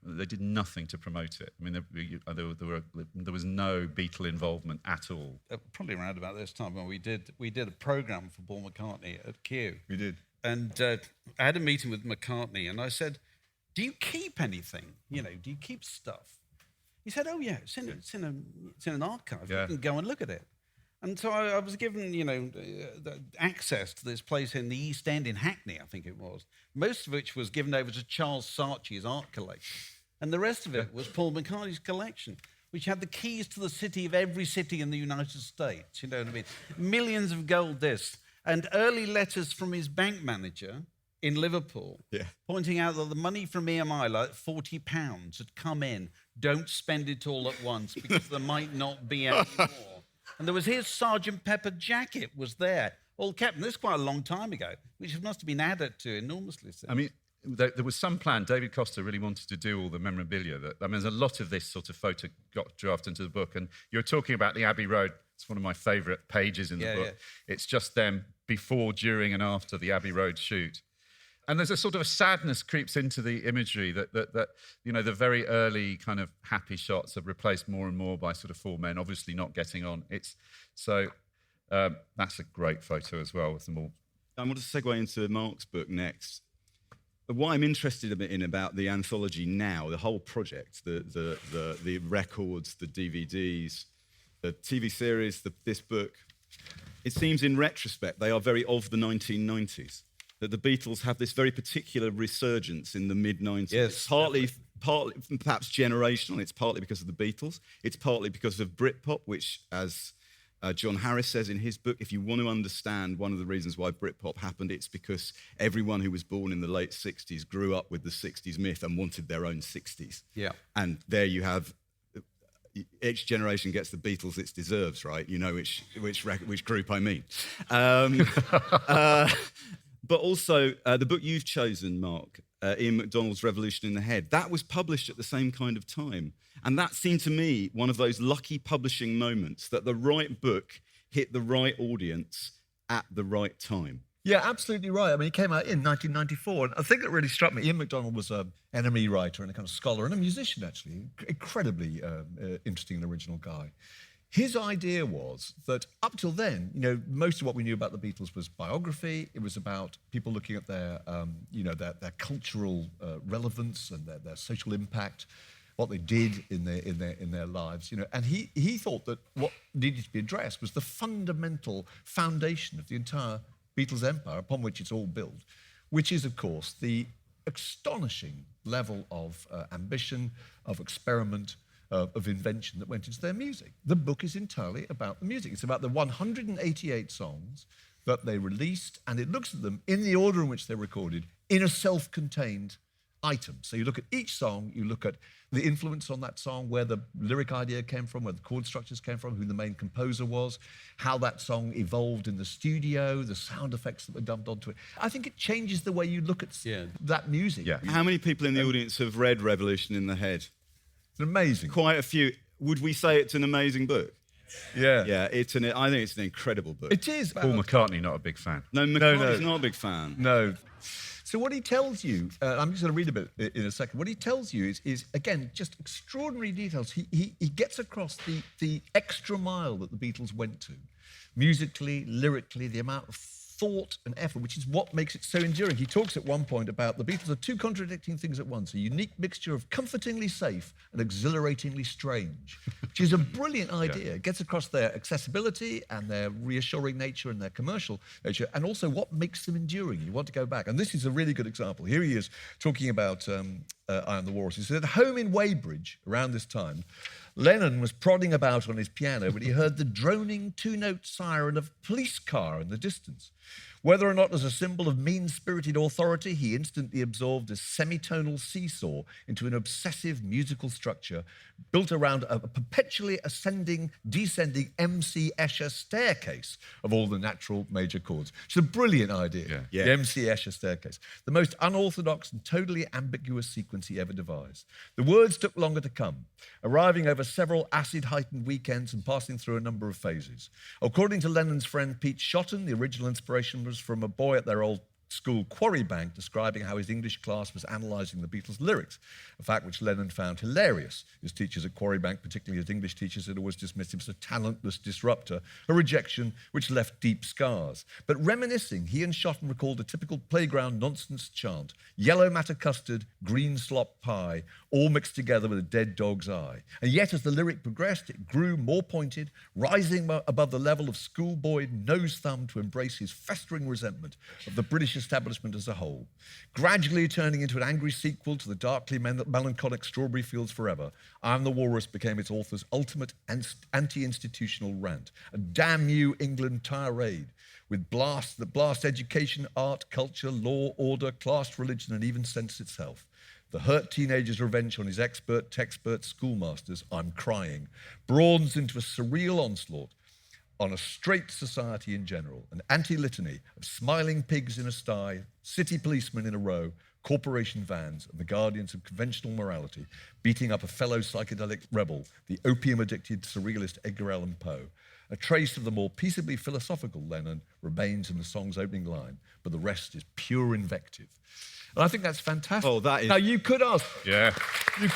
They did nothing to promote it. I mean, there was no Beatle involvement at all. Probably around about this time when we did a program for Paul McCartney at Q. We did. And I had a meeting with McCartney, and I said, "Do you keep anything? Do you keep stuff?" He said, "Oh yeah, it's in an archive. Yeah. You can go and look at it." And so I was given, access to this place in the East End in Hackney, I think it was, most of which was given over to Charles Saatchi's art collection. And the rest of it was Paul McCartney's collection, which had the keys to the city of every city in the United States, you know what I mean? Millions of gold discs and early letters from his bank manager in Liverpool, pointing out that the money from EMI, like £40, had come in. Don't spend it all at once because there might not be any more. And there was his Sergeant Pepper jacket was there, all kept. And this is quite a long time ago, which must have been added to enormously since. I mean, there was some plan. David Costa really wanted to do all the memorabilia. There's a lot of this sort of photo got drafted into the book. And you're talking about the Abbey Road. It's one of my favourite pages in the book. Yeah. It's just them before, during, and after the Abbey Road shoot. And there's a sort of a sadness creeps into the imagery that the very early kind of happy shots are replaced more and more by sort of four men, obviously not getting on. That's a great photo as well with them all. I want to segue into Mark's book next. What I'm interested in about the anthology now, the whole project, the records, the DVDs, the TV series, this book, it seems in retrospect they are very of the 1990s. That the Beatles have this very particular resurgence in the mid-90s. Yes. Partly perhaps generational. It's partly because of the Beatles. It's partly because of Britpop, which, as John Harris says in his book, if you want to understand one of the reasons why Britpop happened, it's because everyone who was born in the late 60s grew up with the 60s myth and wanted their own 60s. Yeah. And there you have, each generation gets the Beatles it deserves, right? You know which group I mean. But also, the book you've chosen, Mark, Ian MacDonald's Revolution in the Head, that was published at the same kind of time. And that seemed to me one of those lucky publishing moments that the right book hit the right audience at the right time. Yeah, absolutely right. I mean, it came out in 1994. And the thing that really struck me, Ian MacDonald was an NME writer and a kind of scholar and a musician, actually. Incredibly interesting and original guy. His idea was that up till then, most of what we knew about the Beatles was biography. It was about people looking at their cultural relevance and their social impact, what they did in their lives. And he thought that what needed to be addressed was the fundamental foundation of the entire Beatles empire upon which it's all built, which is, of course, the astonishing level of ambition, of experiment, of invention that went into their music. The book is entirely about the music. It's about the 188 songs that they released, and it looks at them in the order in which they're recorded in a self-contained item. So you look at each song, you look at the influence on that song, where the lyric idea came from, where the chord structures came from, who the main composer was, how that song evolved in the studio, the sound effects that were dumped onto it. I think it changes the way you look at that music. Yeah. How many people in the audience have read Revolution in the Head? It's amazing. Quite a few. Would we say it's an amazing book? Yeah. Yeah, I think it's an incredible book. It is. Paul McCartney, not a big fan. No, McCartney's not a big fan. No. So what he tells you, I'm just going to read a bit in a second. What he tells you is again, just extraordinary details. He gets across the extra mile that the Beatles went to, musically, lyrically, the amount of thought and effort, which is what makes it so enduring. He talks at one point about the Beatles are two contradicting things at once, a unique mixture of comfortingly safe and exhilaratingly strange, which is a brilliant idea. Yeah. It gets across their accessibility and their reassuring nature and their commercial nature, and also what makes them enduring. You want to go back. And this is a really good example. Here he is talking about I Am the Walrus. He said, at home in Weybridge, around this time, Lennon was prodding about on his piano when he heard the droning two-note siren of a police car in the distance. Whether or not as a symbol of mean-spirited authority, he instantly absorbed a semitonal seesaw into an obsessive musical structure built around a perpetually ascending, descending MC Escher staircase of all the natural major chords. It's a brilliant idea, the MC Escher staircase. The most unorthodox and totally ambiguous sequence he ever devised. The words took longer to come, arriving over several acid-heightened weekends and passing through a number of phases. According to Lennon's friend Pete Shotton, the original inspiration was from a boy at their old school quarry bank describing how his English class was analysing the Beatles' lyrics, a fact which Lennon found hilarious. His teachers at quarry bank, particularly his English teachers, had always dismissed him as a talentless disruptor, a rejection which left deep scars. But reminiscing, he and Shotton recalled a typical playground nonsense chant, yellow matter custard, green slop pie, all mixed together with a dead dog's eye. And yet, as the lyric progressed, it grew more pointed, rising above the level of schoolboy nose thumb to embrace his festering resentment of the British establishment as a whole, gradually turning into an angry sequel to the darkly melancholic Strawberry Fields Forever. I Am the Walrus became its author's ultimate anti-institutional rant, a damn you England tirade with blasts that blast education, art, culture, law, order, class, religion, and even sense itself. The hurt teenager's revenge on his expert schoolmasters, I'm crying, broadens into a surreal onslaught on a straight society in general, an anti-litany of smiling pigs in a sty, city policemen in a row, corporation vans, and the guardians of conventional morality, beating up a fellow psychedelic rebel, the opium-addicted surrealist Edgar Allan Poe. A trace of the more peaceably philosophical Lennon remains in the song's opening line, but the rest is pure invective. And I think that's fantastic. Oh, that is... Now, you could ask... Yeah. You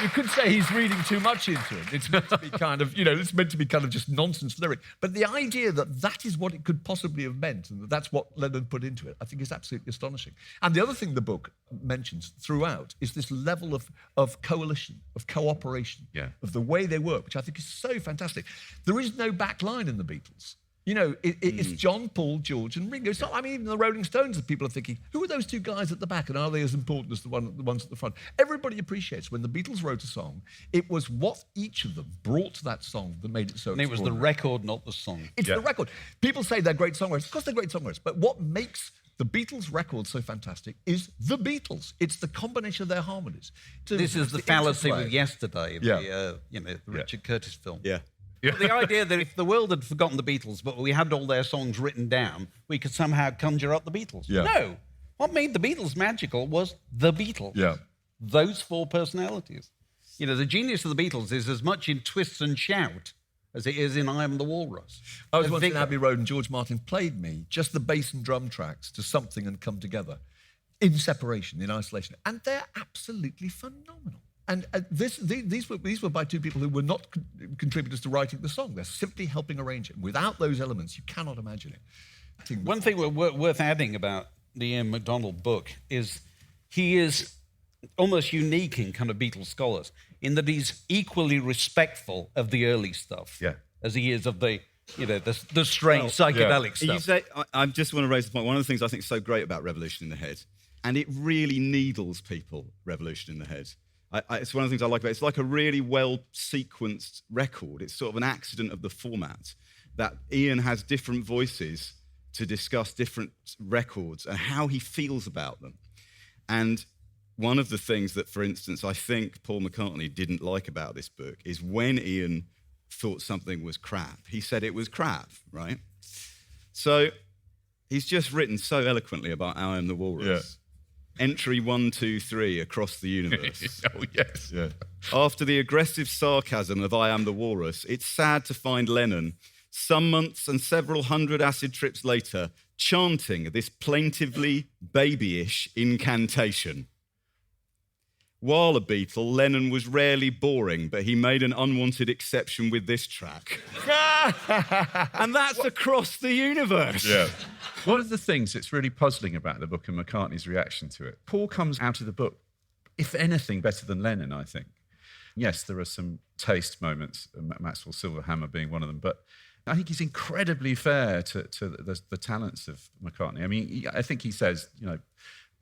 could say he's reading too much into it. It's meant to be kind of, it's meant to be kind of just nonsense lyric. But the idea that that is what it could possibly have meant and that that's what Lennon put into it, I think is absolutely astonishing. And the other thing the book mentions throughout is this level of coalition, of cooperation, of the way they work, which I think is so fantastic. There is no back line in the Beatles. It's John, Paul, George, and Ringo. It's not, even the Rolling Stones, that people are thinking, who are those two guys at the back, and are they as important as the ones at the front? Everybody appreciates when the Beatles wrote a song, it was what each of them brought to that song that made it so And it was the record, not the song. It's the record. People say they're great songwriters. Of course they're great songwriters, but what makes the Beatles record so fantastic is the Beatles. It's the combination of their harmonies. This is the fallacy interplay. with Yesterday, the Richard Curtis film. Yeah. Well, the idea that if the world had forgotten the Beatles, but we had all their songs written down, we could somehow conjure up the Beatles. Yeah. No. What made the Beatles magical was the Beatles. Yeah. Those four personalities. The genius of the Beatles is as much in twist and shout as it is in I Am the Walrus. I was once in Abbey Road and George Martin played me just the bass and drum tracks to Something and Come Together in separation, in isolation. And they're absolutely phenomenal. And these were by two people who were not contributors to writing the song. They're simply helping arrange it. Without those elements, you cannot imagine it. One thing worth adding about the Ian MacDonald book is he is almost unique in kind of Beatles scholars in that he's equally respectful of the early stuff as he is of the strange psychedelic stuff. You say, I just want to raise the point. One of the things I think is so great about Revolution in the Head, and it really needles people, Revolution in the Head. It's one of the things I like about it. It's like a really well-sequenced record. It's sort of an accident of the format that Ian has different voices to discuss different records and how he feels about them. And one of the things that, for instance, I think Paul McCartney didn't like about this book is when Ian thought something was crap, he said it was crap, right? So he's just written so eloquently about I Am the Walrus. Yeah. Entry 1, 2, 3 across the universe. Oh, yes. Yeah. After the aggressive sarcasm of I Am the Walrus, it's sad to find Lennon, some months and several hundred acid trips later, chanting this plaintively babyish incantation. While a Beatle, Lennon was rarely boring, but he made an unwanted exception with this track. And that's across the universe. Yeah. One of the things that's really puzzling about the book and McCartney's reaction to it, Paul comes out of the book, if anything, better than Lennon, I think. Yes, there are some taste moments, Maxwell Silverhammer being one of them, but I think he's incredibly fair to the talents of McCartney. I mean, I think he says,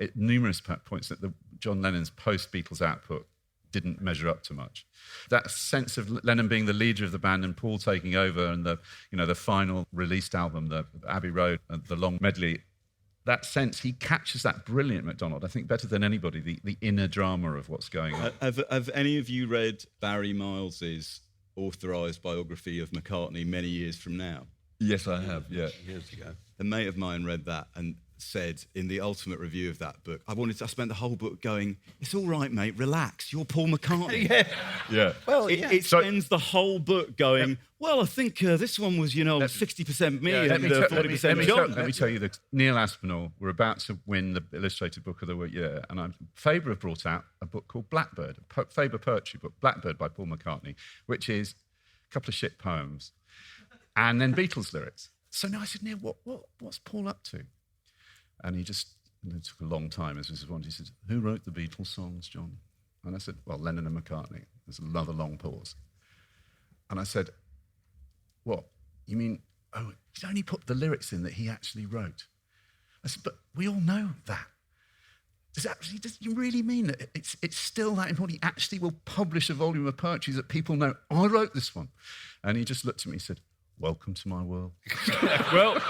at numerous points that John Lennon's post-Beatles output didn't measure up to much. That sense of Lennon being the leader of the band and Paul taking over, and the final released album, the Abbey Road, and the long medley, that sense, he captures that brilliant, MacDonald, I think better than anybody, the inner drama of what's going on. Have any of you read Barry Miles's authorised biography of McCartney many years from now? Yes, I have, yeah. Years ago. A mate of mine read that and said in the ultimate review of that book, I spent the whole book going, it's all right, mate, relax, you're Paul McCartney. Yeah. Well, it spends the whole book going, well, I think this one was, 60% me and 40% John. Let me tell you that Neil Aspinall were about to win the Illustrated Book of the Year, and Faber have brought out a book called Blackbird, a Faber poetry book, Blackbird by Paul McCartney, which is a couple of shit poems, and then Beatles lyrics. So now I said, Neil, what's Paul up to? And it took a long time, as Mrs. Bond, he said, who wrote the Beatles songs, John? And I said, well, Lennon and McCartney. There's another long pause. And I said, what? You mean, he's only put the lyrics in that he actually wrote. I said, but we all know that. Does you really mean that it's still that important? He actually will publish a volume of poetry that people know, I wrote this one. And he just looked at me and said, welcome to my world. Well,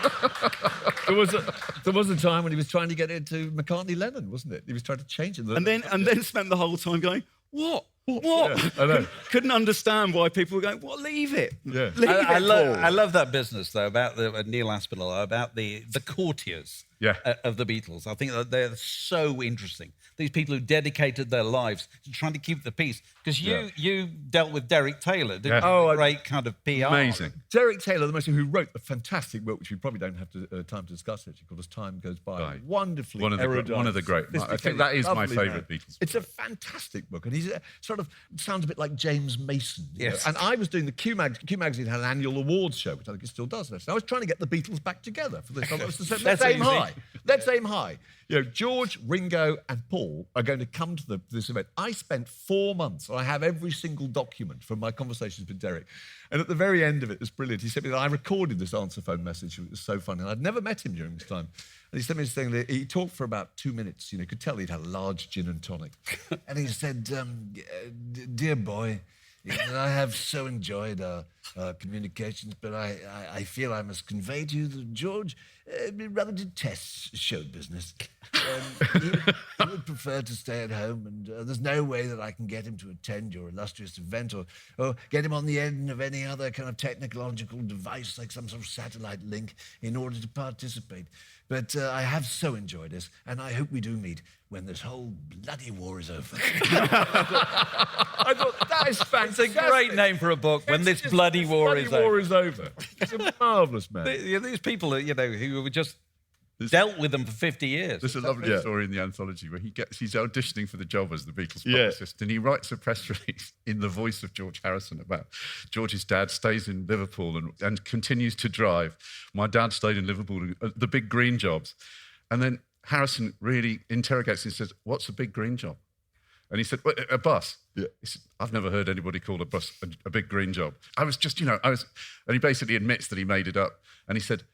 there was a time when he was trying to get into McCartney-Lennon, wasn't it? He was trying to change it. And then spent the whole time going, what? What? Yeah, I know. Couldn't understand why people were going, what, leave it. Yeah. Leave it, I Paul. love that business, though, about Neil Aspinall, about the courtiers. of the Beatles. I think that they're so interesting. These people who dedicated their lives to trying to keep the peace. Because you dealt with Derek Taylor, didn't you? Oh, great kind of PR. Amazing. Derek Taylor, the most who wrote the fantastic book, which we probably don't have time to discuss, actually, called As Time Goes By. Right. Wonderfully One of the great. I think that is my favourite Beatles. It's a fantastic book, and he's sort of sounds a bit like James Mason. Yes. And I was doing the Q magazine had an annual awards show, which I think it still does. And I was trying to get the Beatles back together for this. Let's aim high. Let's aim high. You know, George, Ringo, and Paul are going to come to this event. I spent 4 months, and I have every single document from my conversations with Derek. And at the very end of it, it's brilliant. He said me that I recorded this answer phone message. It was so funny. And I'd never met him during this time. And he sent me this thing that he talked for about 2 minutes. You know, you could tell he'd had a large gin and tonic. And he said, dear boy, I have so enjoyed our communications, but I feel I must convey to you that George rather detests show business. He would prefer to stay at home, and there's no way that I can get him to attend your illustrious event or get him on the end of any other kind of technological device like some sort of satellite link in order to participate. But I have so enjoyed this, and I hope we do meet when this whole bloody war is over. I thought, that is fantastic. It's a great name for a book, When This Bloody War Is Over. It's a marvellous man. These people, who were just dealt with them for 50 years. There's a lovely story in the anthology where he's auditioning for the job as the Beatles publicist, and he writes a press release in the voice of George Harrison about George's dad stays in Liverpool and continues to drive. My dad stayed in Liverpool, the big green jobs. And then Harrison really interrogates him and says, what's a big green job? And he said, a bus. Yeah. He said, I've never heard anybody call a bus a big green job. And he basically admits that he made it up. And he said,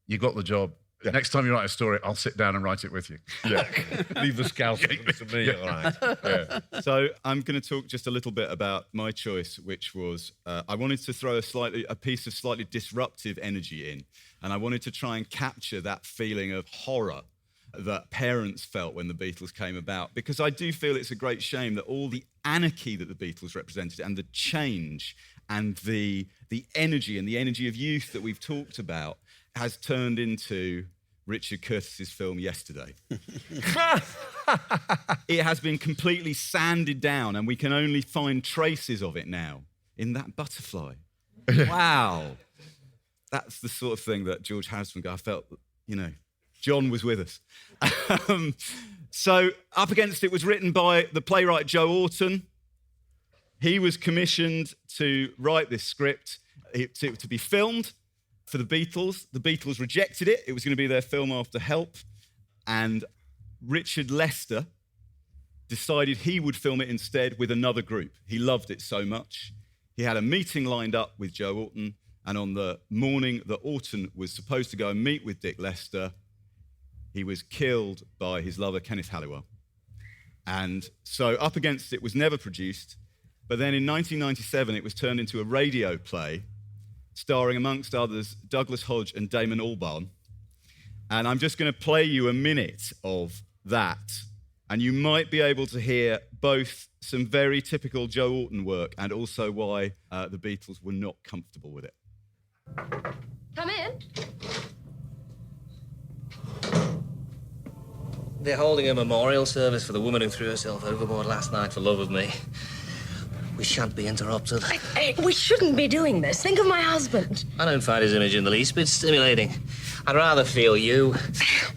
you got the job. Yeah. Next time you write a story, I'll sit down and write it with you. Yeah. Leave the scalp to me. All right. Yeah. So I'm going to talk just a little bit about my choice, which was I wanted to throw a piece of slightly disruptive energy in, and I wanted to try and capture that feeling of horror that parents felt when the Beatles came about, because I do feel it's a great shame that all the anarchy that the Beatles represented and the change and the energy and the energy of youth that we've talked about has turned into Richard Curtis's film Yesterday. It has been completely sanded down, and we can only find traces of it now in that butterfly. Wow. That's the sort of thing that George Harrison, I felt, John was with us. So Up Against It was written by the playwright Joe Orton. He was commissioned to write this script to be filmed for the Beatles. The Beatles rejected it. It was going to be their film after Help. And Richard Lester decided he would film it instead with another group. He loved it so much. He had a meeting lined up with Joe Orton, and on the morning that Orton was supposed to go and meet with Dick Lester, he was killed by his lover, Kenneth Halliwell. And so Up Against It was never produced, but then in 1997 it was turned into a radio play starring, amongst others, Douglas Hodge and Damon Albarn. And I'm just going to play you a minute of that, and you might be able to hear both some very typical Joe Orton work and also why the Beatles were not comfortable with it. Come in. They're holding a memorial service for the woman who threw herself overboard last night for love of me. We shan't be interrupted. We shouldn't be doing this. Think of my husband. I don't find his image in the least bit stimulating. I'd rather feel you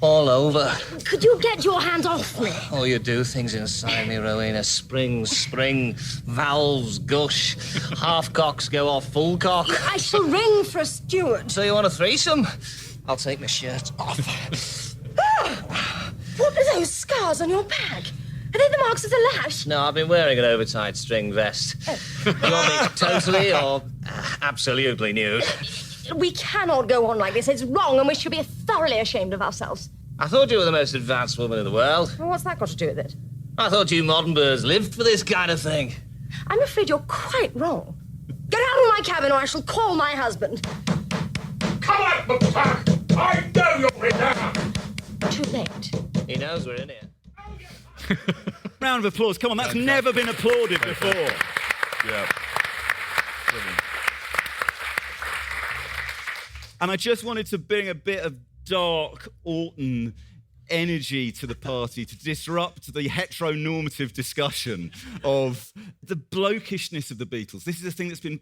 all over. Could you get your hand off me? Oh, you do things inside me, Rowena. Springs, spring, valves, gush. Half cocks go off full cock. I shall ring for a steward. So you want a threesome? I'll take my shirt off. What are those scars on your back? Are they the marks of the lash? No, I've been wearing an oversized string vest. You want me totally or absolutely nude? We cannot go on like this. It's wrong, and we should be thoroughly ashamed of ourselves. I thought you were the most advanced woman in the world. Well, what's that got to do with it? I thought you modern birds lived for this kind of thing. I'm afraid you're quite wrong. Get out of my cabin, or I shall call my husband. Come on, McFarlane! I know you're in there! Too late. He knows we're in here. Round of applause. Come on, that's never been applauded before. Yeah. And I just wanted to bring a bit of dark Orton energy to the party to disrupt the heteronormative discussion of the blokishness of the Beatles. This is a thing that's been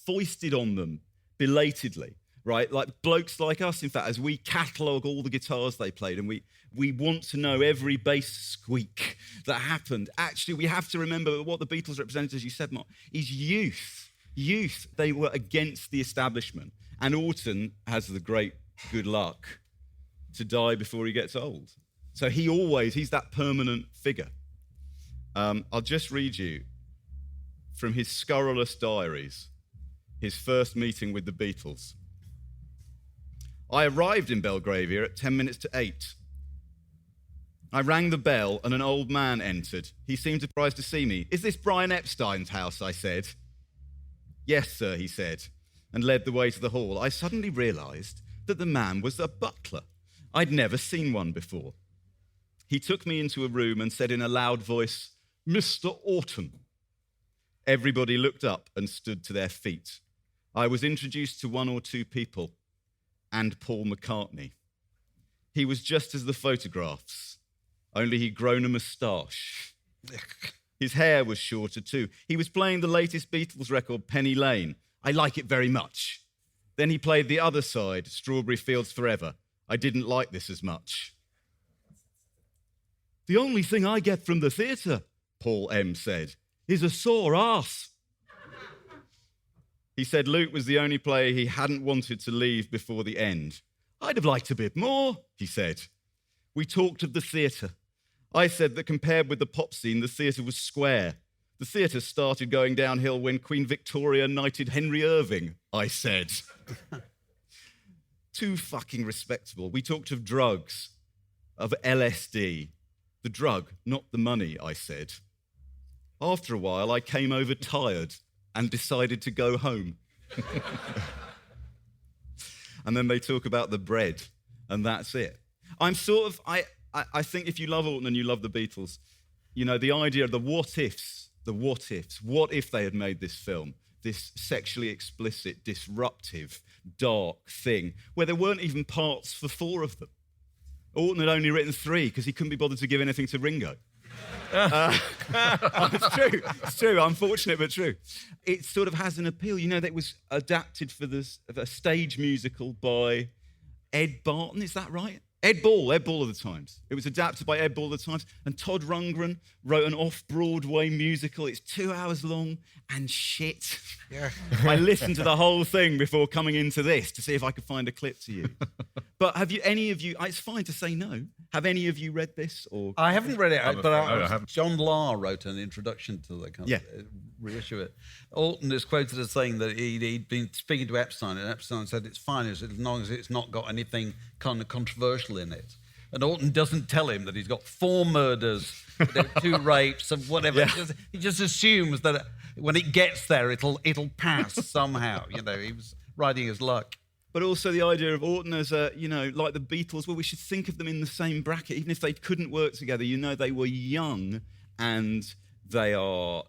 foisted on them belatedly, right? Like blokes like us, in fact, as we catalogue all the guitars they played and we want to know every bass squeak that happened. Actually, we have to remember that what the Beatles represented, as you said, Mark, is youth. Youth. They were against the establishment. And Orton has the great good luck to die before he gets old. So he's that permanent figure. I'll just read you from his scurrilous diaries, his first meeting with the Beatles. I arrived in Belgravia at 10 minutes to 8. I rang the bell and an old man entered. He seemed surprised to see me. Is this Brian Epstein's house? I said. Yes, sir, he said, and led the way to the hall. I suddenly realised that the man was a butler. I'd never seen one before. He took me into a room and said in a loud voice, Mr. Orton. Everybody looked up and stood to their feet. I was introduced to one or two people and Paul McCartney. He was just as the photographs, only he'd grown a moustache. His hair was shorter too. He was playing the latest Beatles record, Penny Lane. I like it very much. Then he played the other side, Strawberry Fields Forever. I didn't like this as much. The only thing I get from the theatre, Paul M. said, is a sore arse. He said Luke was the only player he hadn't wanted to leave before the end. I'd have liked a bit more, he said. We talked of the theatre. I said that compared with the pop scene, the theatre was square. The theatre started going downhill when Queen Victoria knighted Henry Irving, I said. Too fucking respectable. We talked of drugs, of LSD. The drug, not the money, I said. After a while, I came over tired and decided to go home. And then they talk about the bread, and that's it. I think if you love Orton and you love the Beatles, you know, the idea of the what ifs, what if they had made this film, this sexually explicit, disruptive, dark thing, where there weren't even parts for 4 of them. Orton had only written 3 because he couldn't be bothered to give anything to Ringo. It's true, unfortunate but true. It sort of has an appeal. You know, that it was adapted for a stage musical by Ed Barton, is that right? Ed Ball of the Times. It was adapted by Ed Ball of the Times, and Todd Rundgren wrote an off-Broadway musical. It's 2 hours long and shit. Yeah. I listened to the whole thing before coming into this to see if I could find a clip to use. But have you, any of you, it's fine to say no, have any of you read this? Or I haven't read it, but I haven't. John Lahr wrote an introduction to the kind of reissue it. Orton is quoted as saying that he'd been speaking to Epstein, and Epstein said it's fine as long as it's not got anything kind of controversial in it. And Orton doesn't tell him that he's got 4 murders, 2 rapes, and whatever. Yeah. He just assumes that when it gets there, it'll pass somehow. You know, he was riding his luck. But also the idea of Orton as a, you know, like the Beatles, well, we should think of them in the same bracket, even if they couldn't work together. You know, they were young and they are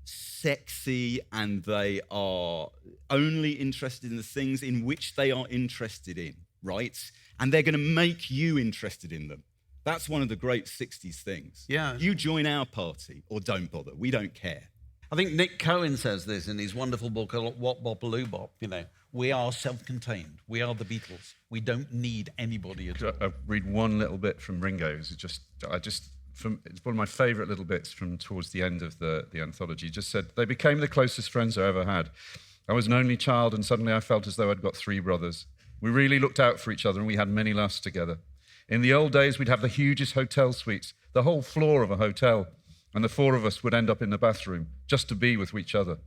sexy and they are only interested in the things in which they are interested in, right? And they're going to make you interested in them. That's one of the great 60s things. Yeah. You join our party or don't bother. We don't care. I think Nick Cohen says this in his wonderful book, What Bopaloo Bop, you know. We are self-contained. We are the Beatles. We don't need anybody at all. I'll read one little bit from Ringo. It's one of my favourite little bits from towards the end of the anthology. He just said, they became the closest friends I ever had. I was an only child and suddenly I felt as though I'd got 3 brothers. We really looked out for each other and we had many laughs together. In the old days, we'd have the hugest hotel suites, the whole floor of a hotel, and the 4 of us would end up in the bathroom just to be with each other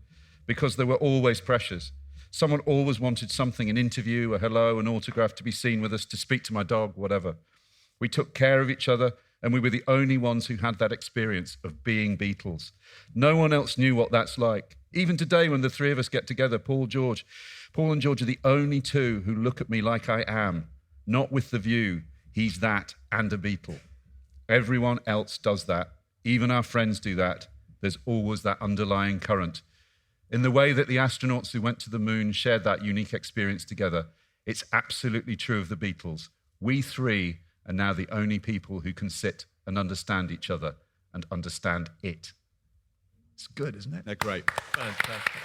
because there were always pressures. Someone always wanted something, an interview, a hello, an autograph, to be seen with us, to speak to my dog, whatever. We took care of each other, and we were the only ones who had that experience of being Beatles. No one else knew what that's like. Even today, when the 3 of us get together, Paul and George are the only 2 who look at me like I am, not with the view, he's that and a Beatle. Everyone else does that. Even our friends do that. There's always that underlying current. In the way that the astronauts who went to the moon shared that unique experience together, it's absolutely true of the Beatles. We three are now the only people who can sit and understand each other and understand it. It's good, isn't it? They're great. Fantastic.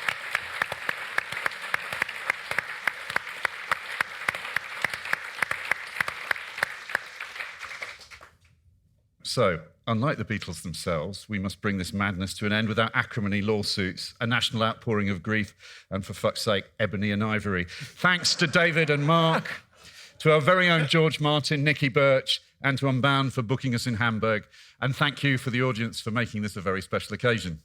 So, unlike the Beatles themselves, we must bring this madness to an end without acrimony, lawsuits, a national outpouring of grief, and for fuck's sake, ebony and ivory. Thanks to David and Mark, to our very own George Martin, Nicky Birch, and to Unbound for booking us in Hamburg. And thank you for the audience for making this a very special occasion.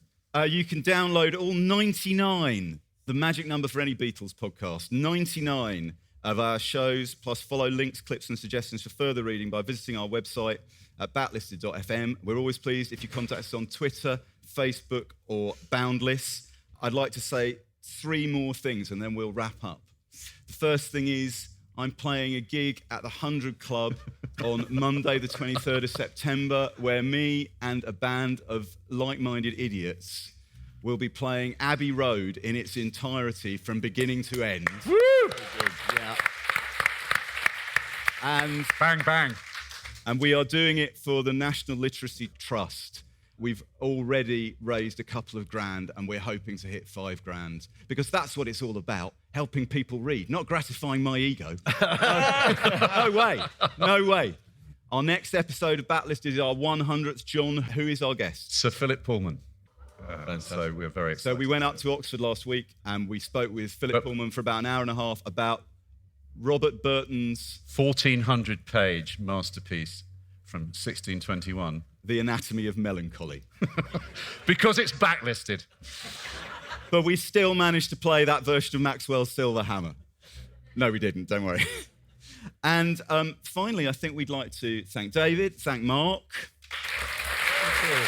You can download all 99, the magic number for any Beatles podcast, 99 of our shows, plus follow links, clips, and suggestions for further reading by visiting our website at backlisted.fm. We're always pleased if you contact us on Twitter, Facebook, or Boundless. I'd like to say 3 more things and then we'll wrap up. The first thing is I'm playing a gig at the 100 Club on Monday, the 23rd of September, where me and a band of like-minded idiots will be playing Abbey Road in its entirety from beginning to end. Woo! Yeah. And bang, bang. And we are doing it for the National Literacy Trust. We've already raised a couple of grand and we're hoping to hit 5 grand because that's what it's all about, helping people read, not gratifying my ego. No way, no way. Our next episode of Backlisted is our 100th. John, who is our guest? Sir Philip Pullman. So we're very excited. So we went up to Oxford last week and we spoke with Philip Pullman for about an hour and a half about Robert Burton's 1,400-page masterpiece from 1621. The Anatomy of Melancholy. Because it's backlisted. But we still managed to play that version of Maxwell's Silver Hammer. No, we didn't, don't worry. And finally, I think we'd like to thank David, thank Mark. Thank you.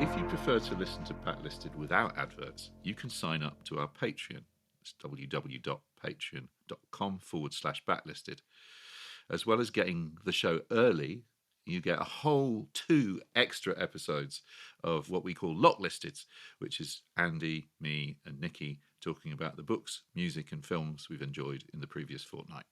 If you prefer to listen to Backlisted without adverts, you can sign up to our Patreon. It's www.patreon.com/backlisted. As well as getting the show early, you get a whole 2 extra episodes of what we call Locklisteds, which is Andy, me, and Nicky talking about the books, music, and films we've enjoyed in the previous fortnight.